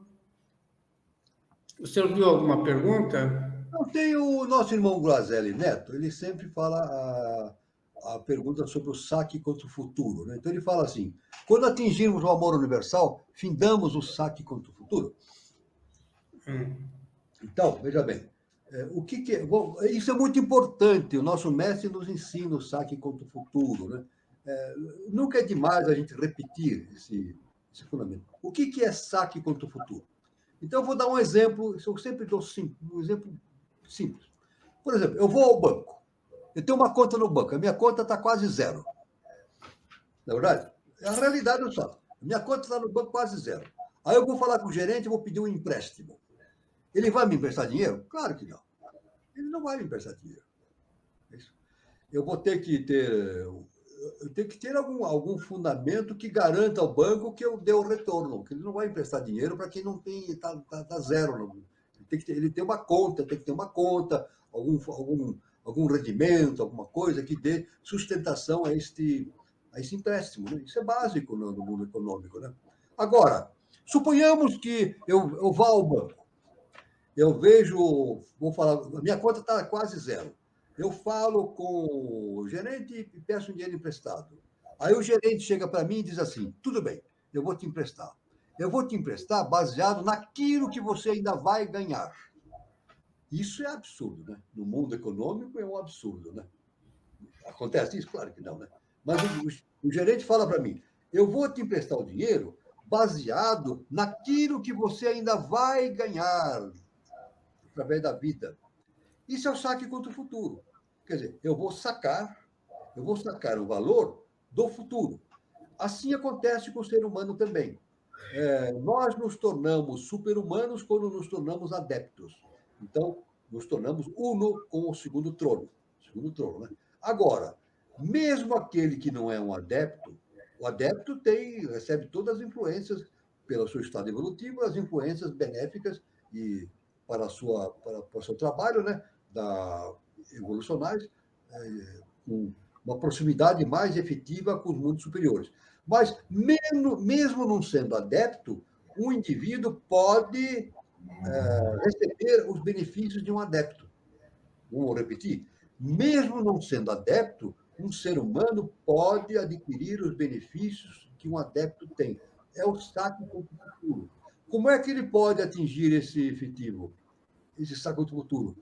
O senhor viu alguma pergunta? Eu tenho o nosso irmão Grazelli Neto, ele sempre fala a pergunta sobre o saque contra o futuro, né? Então ele fala assim: quando atingirmos o amor universal, findamos o saque contra o futuro? Então, veja bem, o que é? Bom, isso é muito importante, o nosso mestre nos ensina o saque contra o futuro, né? Nunca é demais a gente repetir esse fundamento. O que é saque contra o futuro? Então, eu vou dar um exemplo, eu sempre dou um exemplo simples. Por exemplo, eu vou ao banco, eu tenho uma conta no banco, a minha conta está quase zero. Não é verdade? A realidade é só. Minha conta está no banco quase zero. Aí eu vou falar com o gerente e vou pedir um empréstimo. Ele vai me emprestar dinheiro? Claro que não. Ele não vai me emprestar dinheiro. Eu vou ter que ter algum fundamento que garanta ao banco que eu dê o retorno, que ele não vai emprestar dinheiro para quem não tem, está zero. Ele tem uma conta, tem que ter uma conta, algum rendimento, alguma coisa que dê sustentação a esse empréstimo, né? Isso é básico no mundo econômico, né? Agora, suponhamos que eu vá ao banco, eu vejo, vou falar, a minha conta está quase zero. Eu falo com o gerente e peço um dinheiro emprestado. Aí o gerente chega para mim e diz assim: tudo bem, eu vou te emprestar. Eu vou te emprestar baseado naquilo que você ainda vai ganhar. Isso é absurdo, né? No mundo econômico é um absurdo, né? Acontece isso? Claro que não, né? Mas o gerente fala para mim, eu vou te emprestar o dinheiro baseado naquilo que você ainda vai ganhar através da vida. Isso é o saque contra o futuro. Quer dizer, eu vou sacar o valor do futuro. Assim acontece com o ser humano também. Nós nos tornamos super-humanos quando nos tornamos adeptos. Então, nos tornamos uno com o segundo trono. Né? Agora, mesmo aquele que não é um adepto, o adepto recebe todas as influências pelo seu estado evolutivo, as influências benéficas e para o seu trabalho, né, evolucionais, com uma proximidade mais efetiva com os mundos superiores. Mas, mesmo não sendo adepto, um indivíduo pode receber os benefícios de um adepto. Vou repetir. Mesmo não sendo adepto, um ser humano pode adquirir os benefícios que um adepto tem. É o saque contra o futuro. Como é que ele pode atingir esse efetivo, esse saque contra o futuro?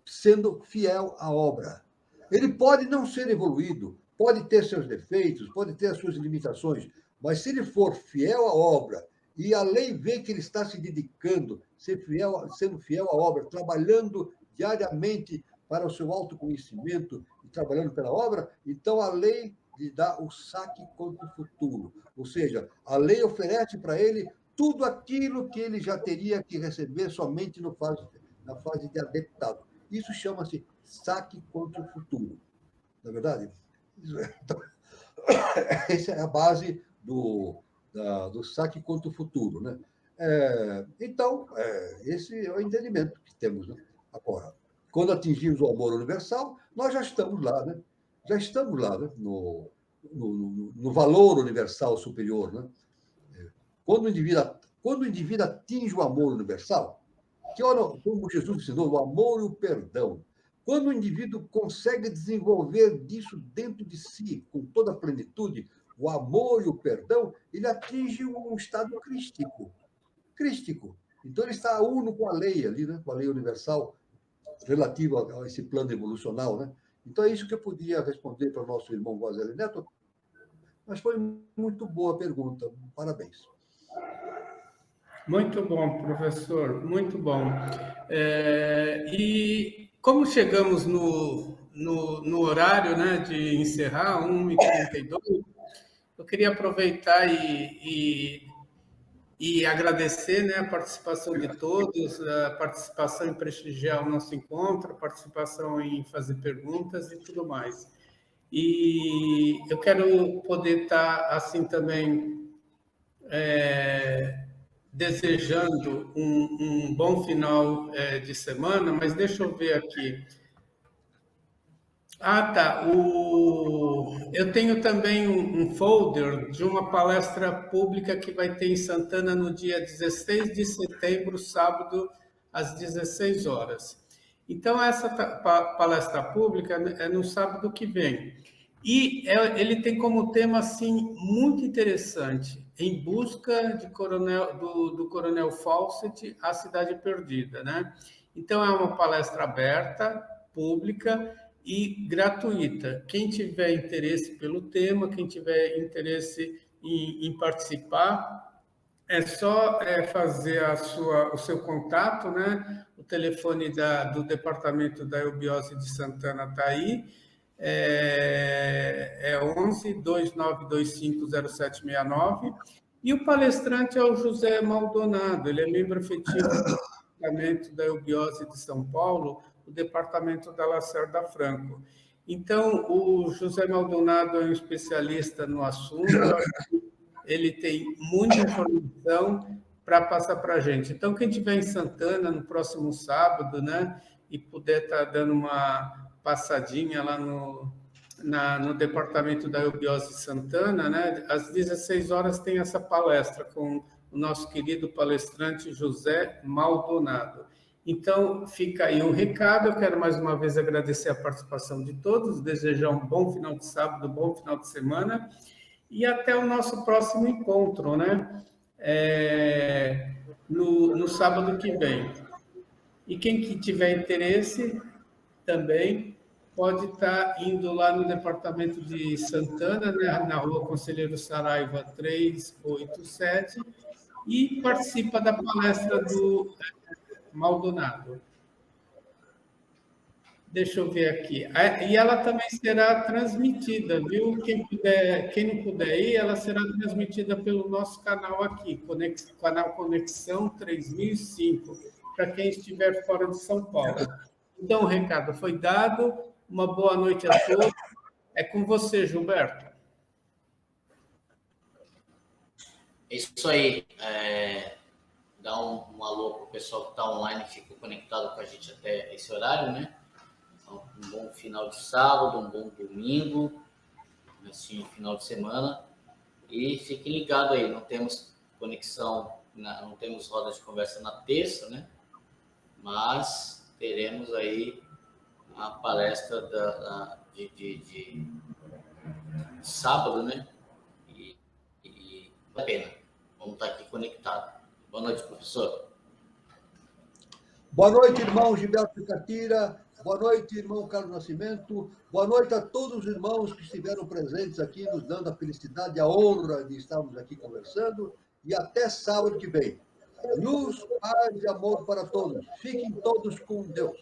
Sendo fiel à obra. Ele pode não ser evoluído, pode ter seus defeitos, pode ter as suas limitações, mas se ele for fiel à obra e a lei vê que ele está se dedicando, sendo fiel à obra, trabalhando diariamente para o seu autoconhecimento e trabalhando pela obra, então a lei lhe dá o saque contra o futuro. Ou seja, a lei oferece para ele tudo aquilo que ele já teria que receber somente na fase de adeptado. Isso chama-se saque contra o futuro. Não é verdade? Então, essa é a base do saque contra o futuro. Né? Então, esse é o entendimento que temos. Né? Agora, quando atingimos o amor universal, nós já estamos lá. Né? Já estamos lá, né? no valor universal superior. Né? Quando o indivíduo atinge o amor universal, que olha, como Jesus ensinou, o amor e o perdão. Quando o indivíduo consegue desenvolver disso dentro de si, com toda a plenitude, o amor e o perdão, ele atinge um estado crístico. Então, ele está uno com a lei ali, né? Com a lei universal, relativa a esse plano evolucional. Né? Então, é isso que eu podia responder para o nosso irmão Guazelli Neto. Mas foi muito boa a pergunta. Parabéns. Muito bom, professor, muito bom. E como chegamos no horário, né, de encerrar, 1h32, eu queria aproveitar e agradecer, né, a participação de todos, a participação em prestigiar o nosso encontro, a participação em fazer perguntas e tudo mais. E eu quero poder estar, assim, também desejando um bom final de semana, mas deixa eu ver aqui. Ah, tá. Eu tenho também um folder de uma palestra pública que vai ter em Santana no dia 16 de setembro, sábado, às 16 horas. Então, essa palestra pública é no sábado que vem. E ele tem como tema, assim, muito interessante, Em Busca de do Coronel Fawcett, A Cidade Perdida, né? Então, é uma palestra aberta, pública e gratuita. Quem tiver interesse pelo tema, quem tiver interesse em participar, é só fazer o seu contato, né? O telefone do Departamento da Eubiose de Santana está aí, é 11-2925-0769, e o palestrante é o José Maldonado, ele é membro efetivo do Departamento da Eubiose de São Paulo, o Departamento da Lacerda Franco. Então, o José Maldonado é um especialista no assunto, ele tem muita informação para passar para a gente. Então, quem estiver em Santana no próximo sábado, né, e puder estar dando uma passadinha lá no Departamento da Eubiose Santana, né, às 16 horas tem essa palestra com o nosso querido palestrante José Maldonado. Então, fica aí um recado. Eu quero mais uma vez agradecer a participação de todos, desejar um bom final de sábado, um bom final de semana, e até o nosso próximo encontro, né? No sábado que vem. E quem que tiver interesse também pode estar indo lá no departamento de Santana, né, na rua Conselheiro Saraiva 387, e participa da palestra do Maldonado. Deixa eu ver aqui. E ela também será transmitida, viu? Quem não puder ir, ela será transmitida pelo nosso canal aqui, canal Conexão 3005, para quem estiver fora de São Paulo. Então, o recado foi dado. Uma boa noite a todos. É com você, Gilberto. Isso aí. Dá um alô para o pessoal que está online e ficou conectado com a gente até esse horário, né? Então, um bom final de sábado, um bom domingo, assim, final de semana. E fiquem ligados aí, não temos conexão, não temos roda de conversa na terça, né? Mas teremos aí a palestra de sábado, né? E vale a pena. Vamos estar aqui conectados. Boa noite, professor. Boa noite, irmão Gilberto Catira. Boa noite, irmão Carlos Nascimento. Boa noite a todos os irmãos que estiveram presentes aqui, nos dando a felicidade e a honra de estarmos aqui conversando. E até sábado que vem. Luz, paz e amor para todos. Fiquem todos com Deus.